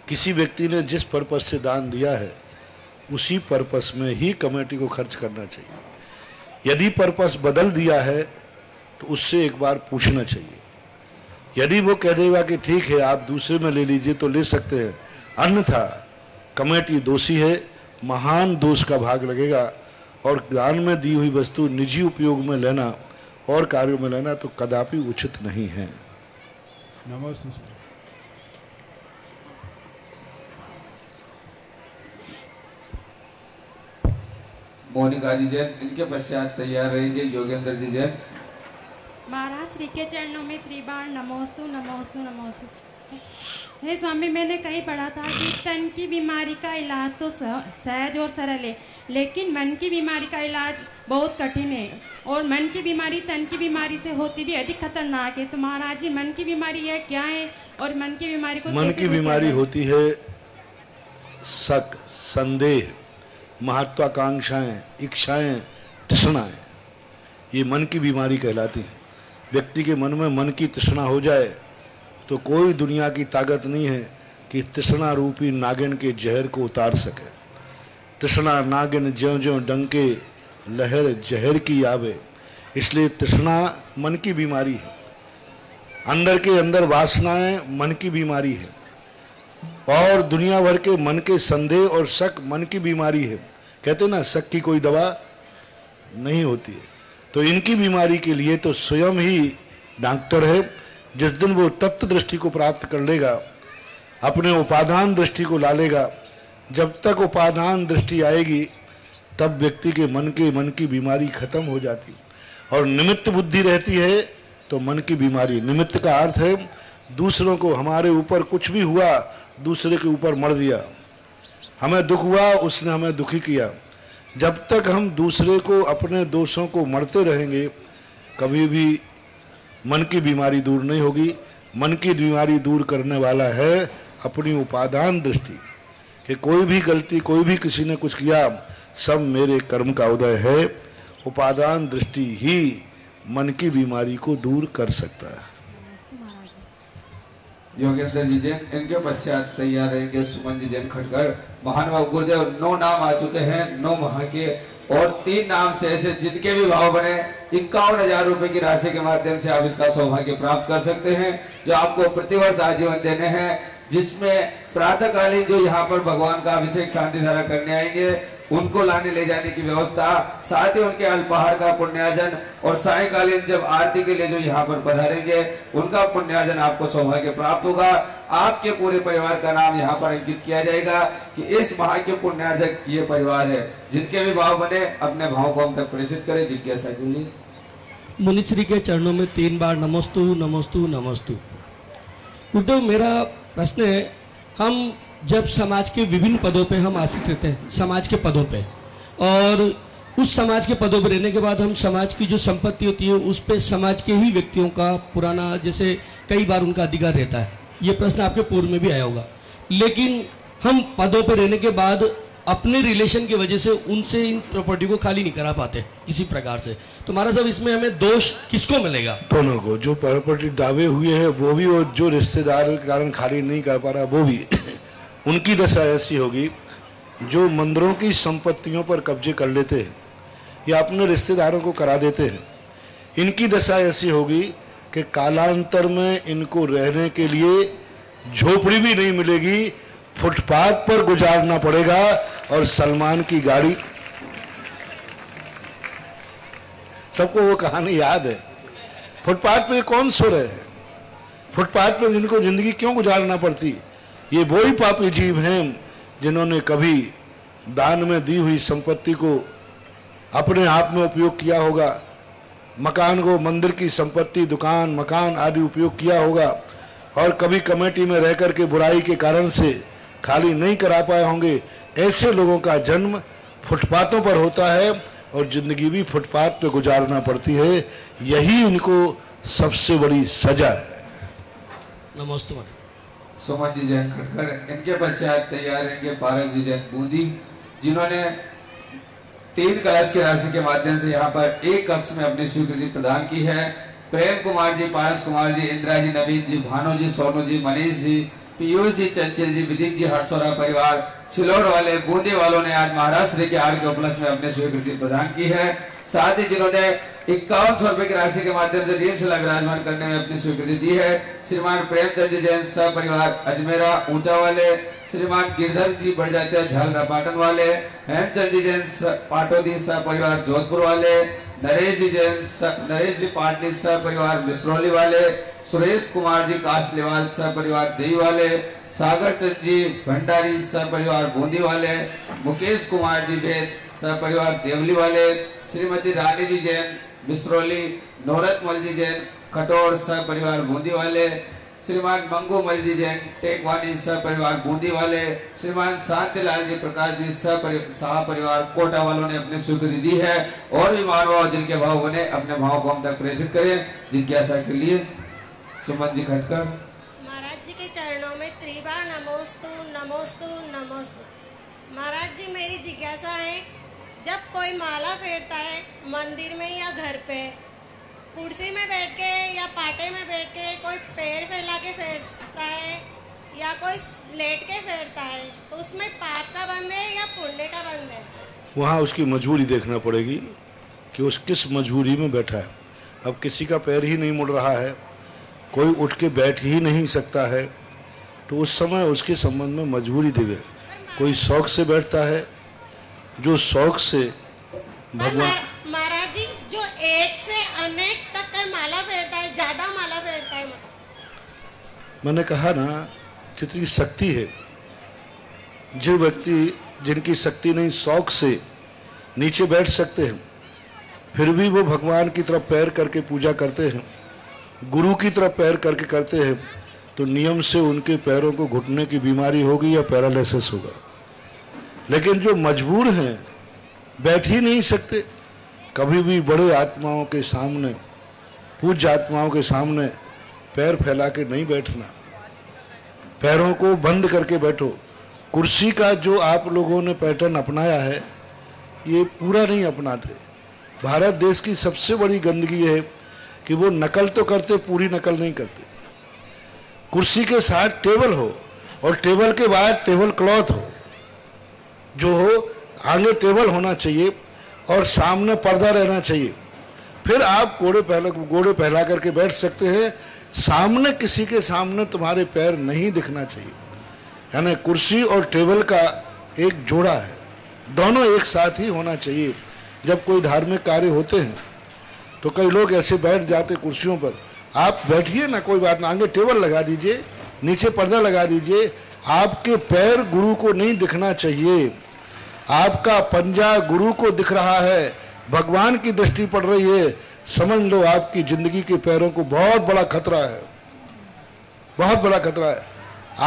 किसी व्यक्ति ने जिस पर्पस से दान दिया है उसी पर्पस में ही कमेटी को खर्च करना चाहिए। यदि पर्पस बदल दिया है तो उससे एक बार पूछना चाहिए। यदि वो कह देगा कि ठीक है आप दूसरे में ले लीजिए तो ले सकते हैं, अन्यथा कमेटी दोषी है, महान दोष का भाग लगेगा। और दान में दी हुई वस्तु निजी उपयोग में लेना और कार्यों में लेना तो कदापि उचित नहीं है। नमस्ते। मोनिका जी जैन, इनके पश्चात तैयार रहेंगे योगेंद्र जी जैन। महाराज श्री के चरणों में त्रिबार नमोस्तु नमोस्तु नमोस्तु। हे स्वामी, मैंने कहीं पढ़ा था कि तन की बीमारी का इलाज तो सहज और सरल है, लेकिन मन की बीमारी का इलाज बहुत कठिन है, और मन की बीमारी तन की बीमारी से होती भी अधिक खतरनाक है। तो महाराज जी, मन की बीमारी है क्या है, और मन की बीमारी को मन की बीमारी होती है शक, संदेह, महत्वाकांक्षाएं, इच्छाएं, तृष्णाएं, ये मन की बीमारी कहलाती है। व्यक्ति के मन में मन की तृष्णा हो जाए तो कोई दुनिया की ताकत नहीं है कि तृष्णा रूपी नागिन के जहर को उतार सके। तृष्णा नागिन ज्यों ज्यों डंके लहर जहर की आवे, इसलिए तृष्णा मन की बीमारी है। अंदर के अंदर वासनाएं मन की बीमारी है, और दुनिया भर के मन के संदेह और शक मन की बीमारी है। कहते ना, शक की कोई दवा नहीं होती है। तो इनकी बीमारी के लिए तो स्वयं ही डॉक्टर है। जिस दिन वो तत्व दृष्टि को प्राप्त कर लेगा, अपने उपादान दृष्टि को ला लेगा, जब तक उपादान दृष्टि आएगी तब व्यक्ति के मन की बीमारी खत्म हो जाती। और निमित्त बुद्धि रहती है तो मन की बीमारी, निमित्त का अर्थ है दूसरों को, हमारे ऊपर कुछ भी हुआ दूसरे के ऊपर मर दिया, हमें दुख हुआ उसने हमें दुखी किया। जब तक हम दूसरे को, अपने दोषों को मरते रहेंगे, कभी भी मन की बीमारी दूर नहीं होगी। मन की बीमारी दूर करने वाला है अपनी उपादान दृष्टि, कि कोई भी गलती, कोई भी किसी ने कुछ किया, सब मेरे कर्म का उदय है। उपादान दृष्टि ही मन की बीमारी को दूर कर सकता है। योगेंद्र जी जैन, इनके पश्चात तैयार रहेंगे सुमन जी जैन खटकर। महानुभाव गुरुदेव 9 नाम आ चुके हैं, 9 माह के, और 3 नाम से ऐसे जिनके भी भाव बने 51,000 रुपए की राशि के माध्यम से आप इसका सौभाग्य प्राप्त कर सकते हैं, जो आपको प्रतिवर्ष आजीवन देने हैं, जिसमें प्रातःकालीन जो यहाँ पर भगवान का अभिषेक शांति धारा करने आएंगे उनको लाने ले जाने की व्यवस्था, साथ ही उनके अल्पाहार का पुण्यार्जन, और सायंकालीन जब आरती के लिए जो यहाँ पर पधारेंगे उनका पुण्यार्जन आपको सौभाग्य प्राप्त होगा। आपके पूरे परिवार का नाम यहाँ पर अंकित किया जाएगा कि इस माह के पुण्यार्जक ये परिवार है। जिनके भी भाव बने अपने भाव को हम तक प्रेषित करें। जिज्ञासा के लिए मुनिश्री के चरणों में 3 बार नमस्तु नमस्तु नमस्तु। गुरुदेव, मेरा प्रश्न है, हम जब समाज के विभिन्न पदों पे हम आश्रित रहते हैं, समाज के पदों पे, और उस समाज के पदों पे रहने के बाद हम समाज की जो संपत्ति होती है उस पे समाज के ही व्यक्तियों का पुराना, जैसे कई बार उनका अधिकार रहता है। ये प्रश्न आपके पूर्व में भी आया होगा। लेकिन हम पदों पे रहने के बाद अपने रिलेशन की वजह से उनसे इन प्रॉपर्टी को खाली नहीं करा पाते किसी प्रकार से, तो महाराज साहब इसमें हमें दोष किसको मिलेगा? दोनों को। जो प्रॉपर्टी दावे हुए हैं वो भी, और जो रिश्तेदार के कारण खाली नहीं कर पा रहा वो भी। उनकी दशा ऐसी होगी जो मंदिरों की संपत्तियों पर कब्जे कर लेते हैं या अपने रिश्तेदारों को करा देते हैं। इनकी दशा ऐसी होगी कि कालांतर में इनको रहने के लिए झोपड़ी भी नहीं मिलेगी, फुटपाथ पर गुजारना पड़ेगा। और सलमान की गाड़ी, सबको वो कहानी याद है। फुटपाथ पे कौन सो रहे हैं? फुटपाथ पे जिनको जिंदगी क्यों गुजारना पड़ती? ये वो ही पापी जीव हैं जिन्होंने कभी दान में दी हुई संपत्ति को अपने आप में उपयोग किया होगा, मकान को, मंदिर की संपत्ति, दुकान, मकान आदि उपयोग किया होगा, और कभी कमेटी में रह कर के बुराई के कारण से खाली नहीं करा पाए होंगे। ऐसे लोगों का जन्म फुटपाथों पर होता है और जिंदगी भी फुटपाथ पे गुजारना पड़ती है। यही इनको सबसे बड़ी सजा है। नमस्ते। सुमन जी जैन खटकर, इनके पश्चात तैयार रहेंगे पारस जी जैन बूंदी, जिन्होंने 3 कलश की राशि के माध्यम से यहाँ पर एक कक्ष में अपनी स्वीकृति प्रदान की है। प्रेम कुमार जी, पारस कुमार जी, इंदिरा जी, नवीन जी, भानु जी, सोनू जी, मनीष जी, पीयूष जी, चंचल जी, विदिक जी, हर्षोरा परिवार, सिलोर वाले, बूंदी वालों ने आज महाराष्ट्र के आर के उपलक्ष्य में अपनी स्वीकृति प्रदान की है। साथ ही जिन्होंने 5100 रुपए की राशि के माध्यम से रीमशिला विराजमान करने में अपनी स्वीकृति दी है, श्रीमान प्रेमचंद जी जैन सह परिवार अजमेरा ऊंचा वाले, श्रीमान गिरधर जी बढ़ जाते हैं झालरा पाटन वाले, हेमचंद जी जैन पाटोदी सह परिवार जोधपुर वाले, नरेश जी पाटनी सह परिवार मिसरौली वाले, सुरेश कुमार जी काशलेवाल सह परिवार देई वाले, सागर चंद जी भंडारी सह परिवार बूंदी वाले, मुकेश कुमार जी भेद सह परिवार देवली वाले, श्रीमती रानी जी जैन मिसरौली, नौरतमल जी जैन खटोर सह परिवार बूंदी वाले, श्रीमान मंगू मलजी जैन टेकवानी सह परिवार बूंदी वाले, श्रीमान शांतिलाल जी प्रकाश जी सह परिवार कोटा वालों ने अपनी स्वीकृति दी है। और भी मानव जिनके भाव बने अपने भाव को हम तक प्रेषित करें जिज्ञासा के लिए। सुमन जी खटकर। महाराज जी के चरणों में त्रिबार नमोस्तु नमोस्तु नमोस्तु। महाराज जी मेरी जिज्ञासा है, जब कोई माला फेरता है मंदिर में या घर पे, कुर्सी में बैठ के या पाटे में बैठ के, कोई पैर फैला के फेरता है या कोई लेट के फेरता है, तो उसमें पाप का बंध है या पुण्य का बंध है? वहाँ उसकी मजबूरी देखना पड़ेगी कि उस किस मजबूरी में बैठा है। अब किसी का पैर ही नहीं मुड़ रहा है, कोई उठ के बैठ ही नहीं सकता है, तो उस समय उसके संबंध में मजबूरी देवे। कोई शौक से बैठता है, जो शौक से भगवान। महाराज जी जो एक से अनेक तक का माला फेरता है, ज्यादा माला फेरता है, मैंने कहा ना जितनी शक्ति है, जो व्यक्ति जिनकी शक्ति नहीं शौक से नीचे बैठ सकते हैं, फिर भी वो भगवान की तरफ पैर करके पूजा करते हैं, गुरु की तरफ पैर करके करते हैं, तो नियम से उनके पैरों को घुटने की बीमारी होगी या पैरालिसिस होगा। लेकिन जो मजबूर हैं, बैठ ही नहीं सकते, कभी भी बड़े आत्माओं के सामने, पूज्य आत्माओं के सामने पैर फैला के नहीं बैठना, पैरों को बंद करके बैठो। कुर्सी का जो आप लोगों ने पैटर्न अपनाया है, ये पूरा नहीं अपनाते। भारत देश की सबसे बड़ी गंदगी है कि वो नकल तो करते, पूरी नकल नहीं करते। कुर्सी के साथ टेबल हो और टेबल के बाद टेबल क्लॉथ हो, जो हो आगे टेबल होना चाहिए और सामने पर्दा रहना चाहिए, फिर आप घोड़े पहला करके बैठ सकते हैं। सामने किसी के सामने तुम्हारे पैर नहीं दिखना चाहिए। यानी कुर्सी और टेबल का एक जोड़ा है, दोनों एक साथ ही होना चाहिए। जब कोई धार्मिक कार्य होते हैं तो कई लोग ऐसे बैठ जाते कुर्सियों पर, आप बैठिए ना, कोई बात ना, आगे टेबल लगा दीजिए, नीचे पर्दा लगा दीजिए। आपके पैर गुरु को नहीं दिखना चाहिए, आपका पंजा गुरु को दिख रहा है, भगवान की दृष्टि पड़ रही है, समझ लो आपकी जिंदगी के पैरों को बहुत बड़ा खतरा है, बहुत बड़ा खतरा है।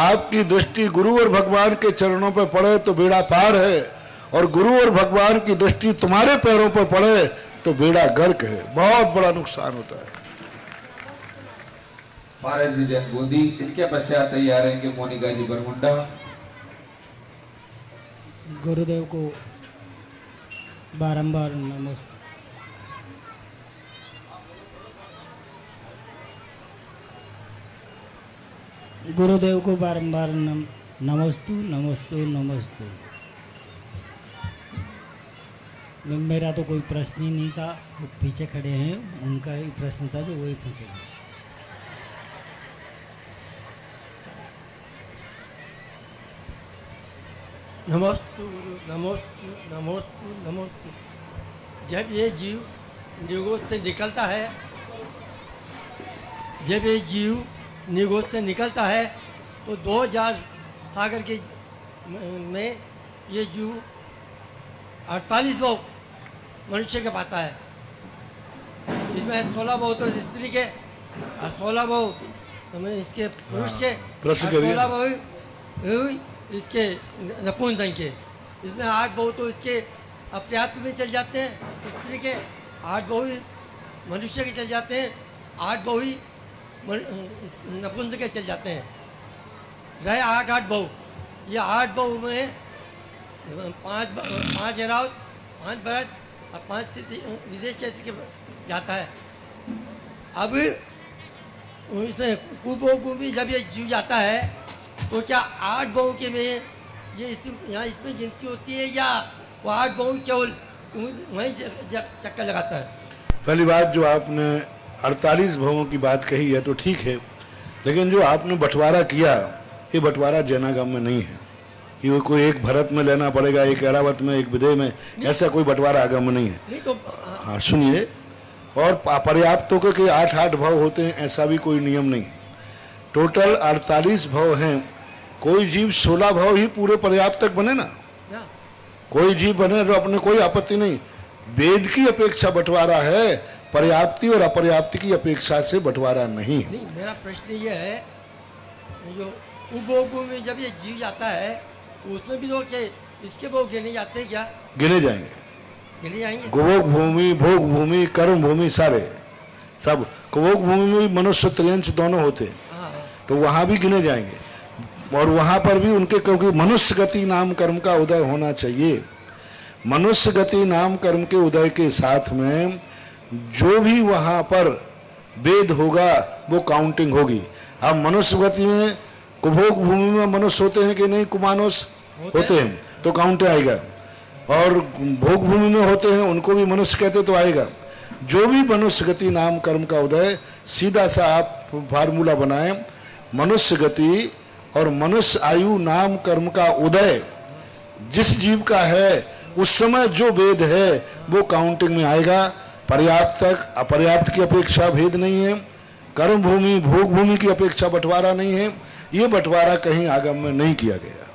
आपकी दृष्टि गुरु और भगवान के चरणों पर पड़े तो बेड़ा पार है, और गुरु और भगवान की दृष्टि तुम्हारे पैरों पर पड़े तो बेड़ा गर्क है, बहुत बड़ा नुकसान होता है। महाराज जी जैन बूंदी, इनके पश्चात तैयार रहेंगे मोनिका जी बरमुंडा। गुरुदेव को बारंबार नमस्कार। गुरुदेव को बारंबार नमस्तु नमस्तु नमस्तु। मेरा तो कोई प्रश्न ही नहीं था, वो पीछे खड़े हैं, उनका ही प्रश्न था जो वही पूछे। नमस्तु नमस्तु नमस्तु नमस्तु। जब ये जीव निगोद से निकलता है, जब ये जीव निगोद से निकलता है तो 2000 सागर के में ये जीव 48 भाव मनुष्य के पाता है। इसमें 16 भाव तो स्त्री के और 16 भाव इसके पुरुष के, 16 भाव इसके नपुंसक के। इसमें 8 भाव तो इसके अपने आत्म में चल जाते हैं स्त्री के, 8 भाव ही मनुष्य के चल जाते हैं, 8 भाव ही नपुंसक के चल जाते हैं। रहे 8 भाव। ये 8 भाव में 5 एरावत, 5 भरत और 5 विदेश कैसे के जाता है। अब इसमें कुभोग में जब ये जीव जाता है तो क्या 8 भाव के में ये यहाँ इसमें गिनती होती है या वो 8 भाव केवल वहीं चक्कर लगाता है? पहली बात जो आपने 48 भावों की बात कही है तो ठीक है, लेकिन जो आपने बंटवारा किया, ये बंटवारा जैनागम में नहीं है कि वो कोई एक भरत में लेना पड़ेगा, एक ऐरावत में, एक विदेह में, ऐसा कोई बंटवारा आगम में नहीं है। नहीं तो हाँ सुनिए, और पर्याप्त होकर के 8 भाव होते हैं ऐसा भी कोई नियम नहीं। टोटल 48 भाव हैं, कोई जीव 16 भाव ही पूरे पर्याप्त तक बने ना, कोई जीव बने तो अपने कोई आपत्ति नहीं। वेद की अपेक्षा बंटवारा है, पर्याप्ति और अपर्याप्ति की अपेक्षा से बंटवारा नहीं। मेरा प्रश्न ये है जो उपभोग भूमि जब ये जीव जाता है उसमें भी तो क्या इसके वो गिने जाते हैं क्या? गिने जाएंगे, गिने जाएंगे। गोभोग भूमि, भोग भूमि, कर्म भूमि, सारे सब। गोभोग भूमि में भी मनुष्य त्रियंश दोनों होते हैं, तो वहां भी गिने जाएंगे। और वहां पर भी उनके, क्योंकि मनुष्य गति नाम कर्म का उदय होना चाहिए। मनुष्य गति नाम कर्म के उदय के साथ में जो भी वहां पर वेद होगा वो काउंटिंग होगी। अब मनुष्य गति में कुभोग भूमि में मनुष्य होते हैं कि नहीं, कुमानुष होते हैं तो काउंट आएगा। और भोग भूमि में होते हैं उनको भी मनुष्य कहते तो आएगा। जो भी मनुष्य गति नाम कर्म का उदय, सीधा सा आप फार्मूला बनाएं, मनुष्य गति और मनुष्य आयु नाम कर्म का उदय जिस जीव का है उस समय जो वेद है वो काउंटिंग में आएगा। पर्याप्त तक अपर्याप्त की अपेक्षा भेद नहीं है, कर्म भूमि भोग भूमि की अपेक्षा बंटवारा नहीं है। ये बंटवारा कहीं आगम में नहीं किया गया।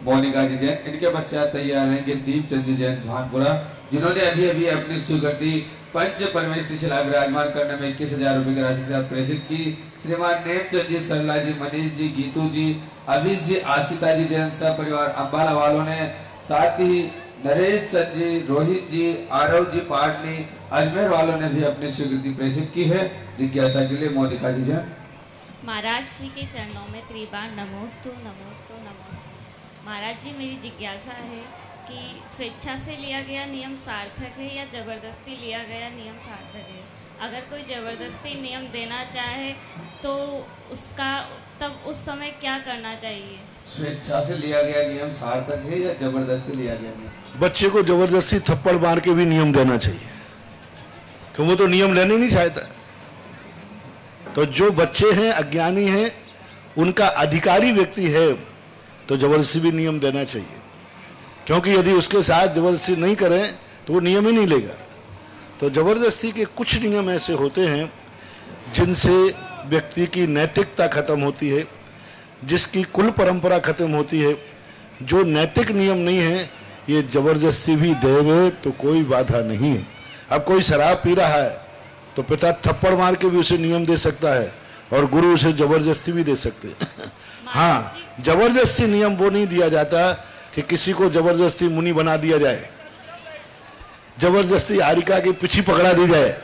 मोनिका जी जैन, इनके पश्चात तैयार रहेंगे दीपचंद जी जैन भानपुरा, जिन्होंने अभी अभी अपनी स्वीकृति पंच परमेष्टि शिला विराजमान करने में 21,000 रुपए की राशि के साथ प्रेषित की। श्रीमान नेमचंद जी, सरला जी, मनीष जी, गीतू जी, अभिष जी, आशिता जी जैन सब परिवार अम्बाला वालों ने, साथ ही नरेश चंद जी, रोहित जी, आरव जी पाटनी, अजमेर वालों ने भी अपनी स्वीकृति प्रेषित की है। जिज्ञासा के लिए मोनिका जी जैन। महाराज श्री के चरणों में त्रिबार नमोस्तु नमोस्तु नमोस्तु। महाराज जी, मेरी जिज्ञासा है कि स्वेच्छा से लिया गया नियम सार्थक है या जबरदस्ती लिया गया नियम सार्थक है? अगर कोई जबरदस्ती नियम देना चाहे तो उसका तब उस समय क्या करना चाहिए? स्वेच्छा से लिया गया नियम सार्थक है या जबरदस्ती लिया गया नियम? बच्चे को जबरदस्ती थप्पड़ मार के भी नियम देना चाहिए, क्यों वो तो नियम लेने नहीं चाहता। तो जो बच्चे हैं, अज्ञानी हैं, उनका अधिकारी व्यक्ति है तो जबरदस्ती भी नियम देना चाहिए, क्योंकि यदि उसके साथ जबरदस्ती नहीं करें तो वो नियम ही नहीं लेगा। तो जबरदस्ती के कुछ नियम ऐसे होते हैं जिनसे व्यक्ति की नैतिकता खत्म होती है, जिसकी कुल परंपरा खत्म होती है। जो नैतिक नियम नहीं है ये जबरदस्ती भी देवे तो कोई बाधा नहीं है। अब कोई शराब पी रहा है तो पिता थप्पड़ मार के भी उसे नियम दे सकता है और गुरु उसे जबरदस्ती भी दे सकते हैं। हाँ, जबरदस्ती नियम वो नहीं दिया जाता कि किसी को जबरदस्ती मुनि बना दिया जाए, जबरदस्ती हारिका की पीछे पकड़ा दी जाए।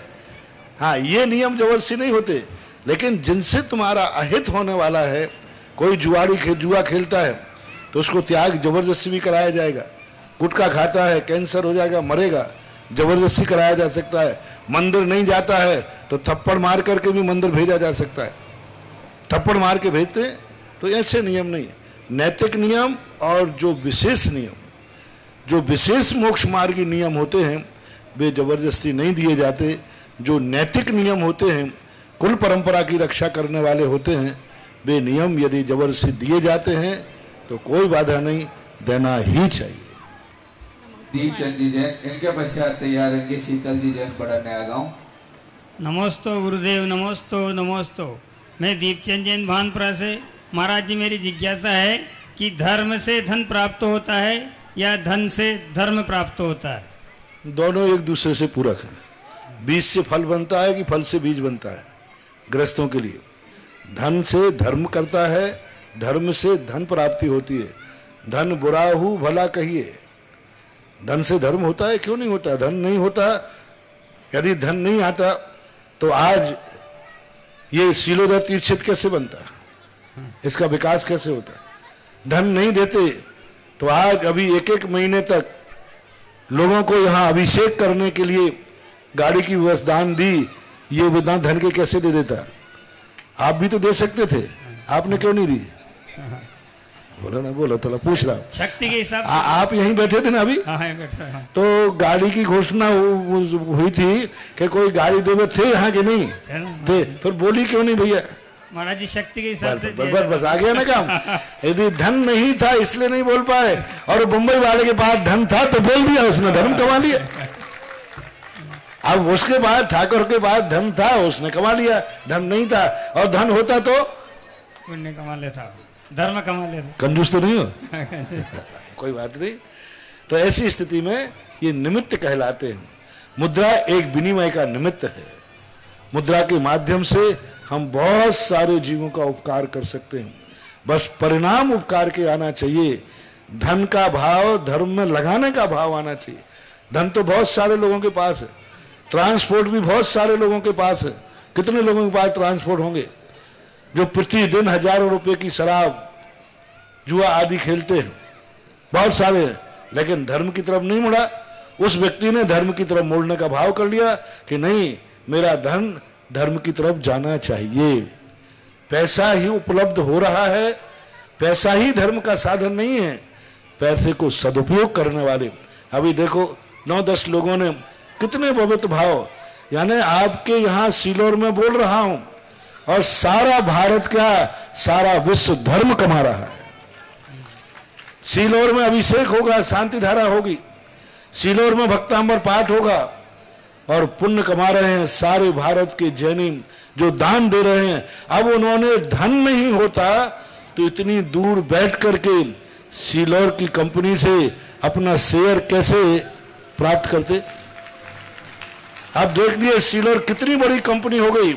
हाँ, ये नियम जबरदस्ती नहीं होते। लेकिन जिनसे तुम्हारा अहित होने वाला है, कोई जुआ खेलता है तो उसको त्याग जबरदस्ती भी कराया जाएगा। गुटखा खाता है, कैंसर हो जाएगा, मरेगा, जबरदस्ती कराया जा सकता है। मंदिर नहीं जाता है तो थप्पड़ मार करके भी मंदिर भेजा जा सकता है। थप्पड़ मार के भेजते हैं तो ऐसे नियम नहीं। नैतिक नियम और जो विशेष नियम, जो विशेष मोक्ष मार्गी नियम होते हैं वे जबरदस्ती नहीं दिए जाते। जो नैतिक नियम होते हैं, कुल परंपरा की रक्षा करने वाले होते हैं, वे नियम यदि जबरदस्ती दिए जाते हैं तो कोई बाधा नहीं, देना ही चाहिए। दीपचंद जी जैन, इनके पश्चात तैयार रहेंगे शीतल जी जैन, बड़ा नया गांव। नमोस्तो गुरुदेव, नमोस्तो नमोस्तो। मैं दीपचंद जैन भानपुरा से। महाराज जी, मेरी जिज्ञासा है कि धर्म से धन प्राप्त होता है या धन से धर्म प्राप्त होता है? दोनों एक दूसरे से पूरक हैं। बीज से फल बनता है कि फल से बीज बनता है? गृहस्थों के लिए धन से धर्म करता है, धर्म से धन प्राप्ति होती है। धन बुरा हो भला कहिए, धन से धर्म होता है? क्यों नहीं होता? धन नहीं होता। यदि धन नहीं आता तो आज ये शीलोदय तीर्थ क्षेत्र कैसे बनता, इसका विकास कैसे होता? धन नहीं देते तो आज अभी एक एक महीने तक लोगों को यहाँ अभिषेक करने के लिए गाड़ी की व्यवस्था दान दी, ये दान धन के कैसे दे देता? आप भी तो दे सकते थे, आपने क्यों नहीं दी? बोलो ना, बोलो, थोड़ा पूछ रहा हूँ। शक्ति के हिसाब आप यहीं बैठे थे ना अभी? तो गाड़ी की घोषणा हुई थी कि कोई गाड़ी देवे थे यहाँ के नहीं थे, फिर बोली क्यों नहीं भैया? महाराज जी, शक्ति के हिसाब से बस आ गया ना काम। यदि धन नहीं था इसलिए नहीं बोल पाए, और मुंबई वाले के पास धन था तो बोल दिया, उसने धर्म कमा लिया। अब उसके बाद ठाकुर के पास धन था, उसने कमा लिया। धन नहीं था और धन होता तो पुण्य कमा लेता, धर्म कमा लेता। कंजूस तो नहीं हो। कोई बात नहीं। तो ऐसी स्थिति में ये निमित्त कहलाते हैं। मुद्रा एक विनिमय का निमित्त है। मुद्रा के माध्यम से हम बहुत सारे जीवों का उपकार कर सकते हैं, बस परिणाम उपकार के आना चाहिए। धन का भाव धर्म में लगाने का भाव आना चाहिए। धन तो बहुत सारे लोगों के पास है, ट्रांसपोर्ट भी बहुत सारे लोगों के पास है। कितने लोगों के पास ट्रांसपोर्ट होंगे जो प्रतिदिन हजारों रुपए की शराब, जुआ आदि खेलते हैं? बहुत सारे हैं, लेकिन धर्म की तरफ नहीं मुड़ा। उस व्यक्ति ने धर्म की तरफ मोड़ने का भाव कर लिया कि नहीं, मेरा धन धर्म की तरफ जाना चाहिए। पैसा ही उपलब्ध हो रहा है, पैसा ही धर्म का साधन नहीं है। पैसे को सदुपयोग करने वाले, अभी देखो 9-10 लोगों ने कितने पवित्र भाव, यानी आपके यहाँ सीलोर में बोल रहा हूं और सारा भारत क्या, सारा विश्व धर्म कमा रहा है। सीलोर में अभिषेक होगा, शांति धारा होगी, सीलोर में भक्तांबर पाठ होगा और पुण्य कमा रहे हैं सारे भारत के जैनी जो दान दे रहे हैं। अब उन्होंने धन नहीं होता तो इतनी दूर बैठ करके सीलोर की कंपनी से अपना शेयर कैसे प्राप्त करते? अब देख लिए सीलोर कितनी बड़ी कंपनी हो गई,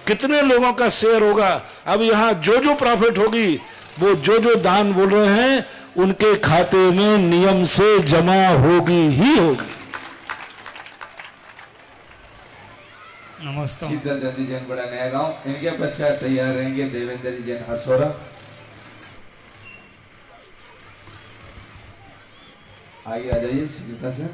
कितने लोगों का शेयर होगा। अब यहां जो जो प्रॉफिट होगी, वो जो जो दान बोल रहे हैं, उनके खाते में नियम से जमा होगी ही होगी। नमस्ते। शीतल चंद जी जैन बड़ा नया गांव, इनके पश्चात तैयार रहेंगे देवेंद्र जी जैन हरसोरा। आगे आ जाइए शीघ्रता से।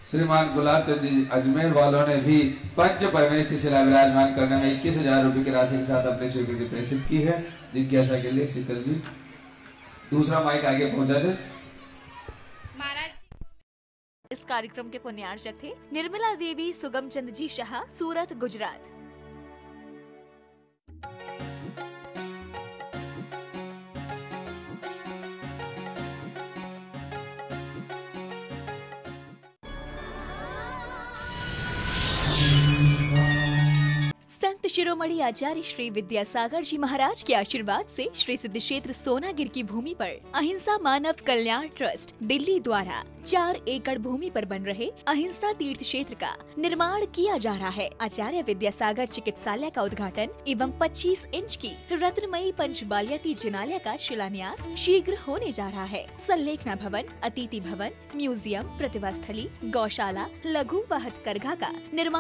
श्रीमान गुलाब चंद जी अजमेर वालों ने भी पंच परमेष्टि शिला विराजमान करने में 21,000 रुपए की राशि के साथ अपनी स्वीकृति प्रेषित की है जिज्ञासा के लिए। शीतल जी दूसरा माइक आगे पहुंचा दे। इस कार्यक्रम के पुण्यार्चक थे निर्मला देवी सुगम चंद जी शाह, सूरत, गुजरात। संत शिरोमणि आचार्य श्री विद्यासागर जी महाराज के आशीर्वाद से श्री सिद्ध क्षेत्र सोनागिर की भूमि पर अहिंसा मानव कल्याण ट्रस्ट दिल्ली द्वारा 4 एकड़ भूमि पर बन रहे अहिंसा तीर्थ क्षेत्र का निर्माण किया जा रहा है। आचार्य विद्यासागर चिकित्सालय का उद्घाटन एवं 25 इंच की रत्नमयी पंचबालियाती जिनालय का शिलान्यास शीघ्र होने जा रहा है। संलेखना भवन, अतिथि भवन, म्यूजियम, प्रतिभा स्थली, गौशाला, लघु व हथकरघा का निर्माण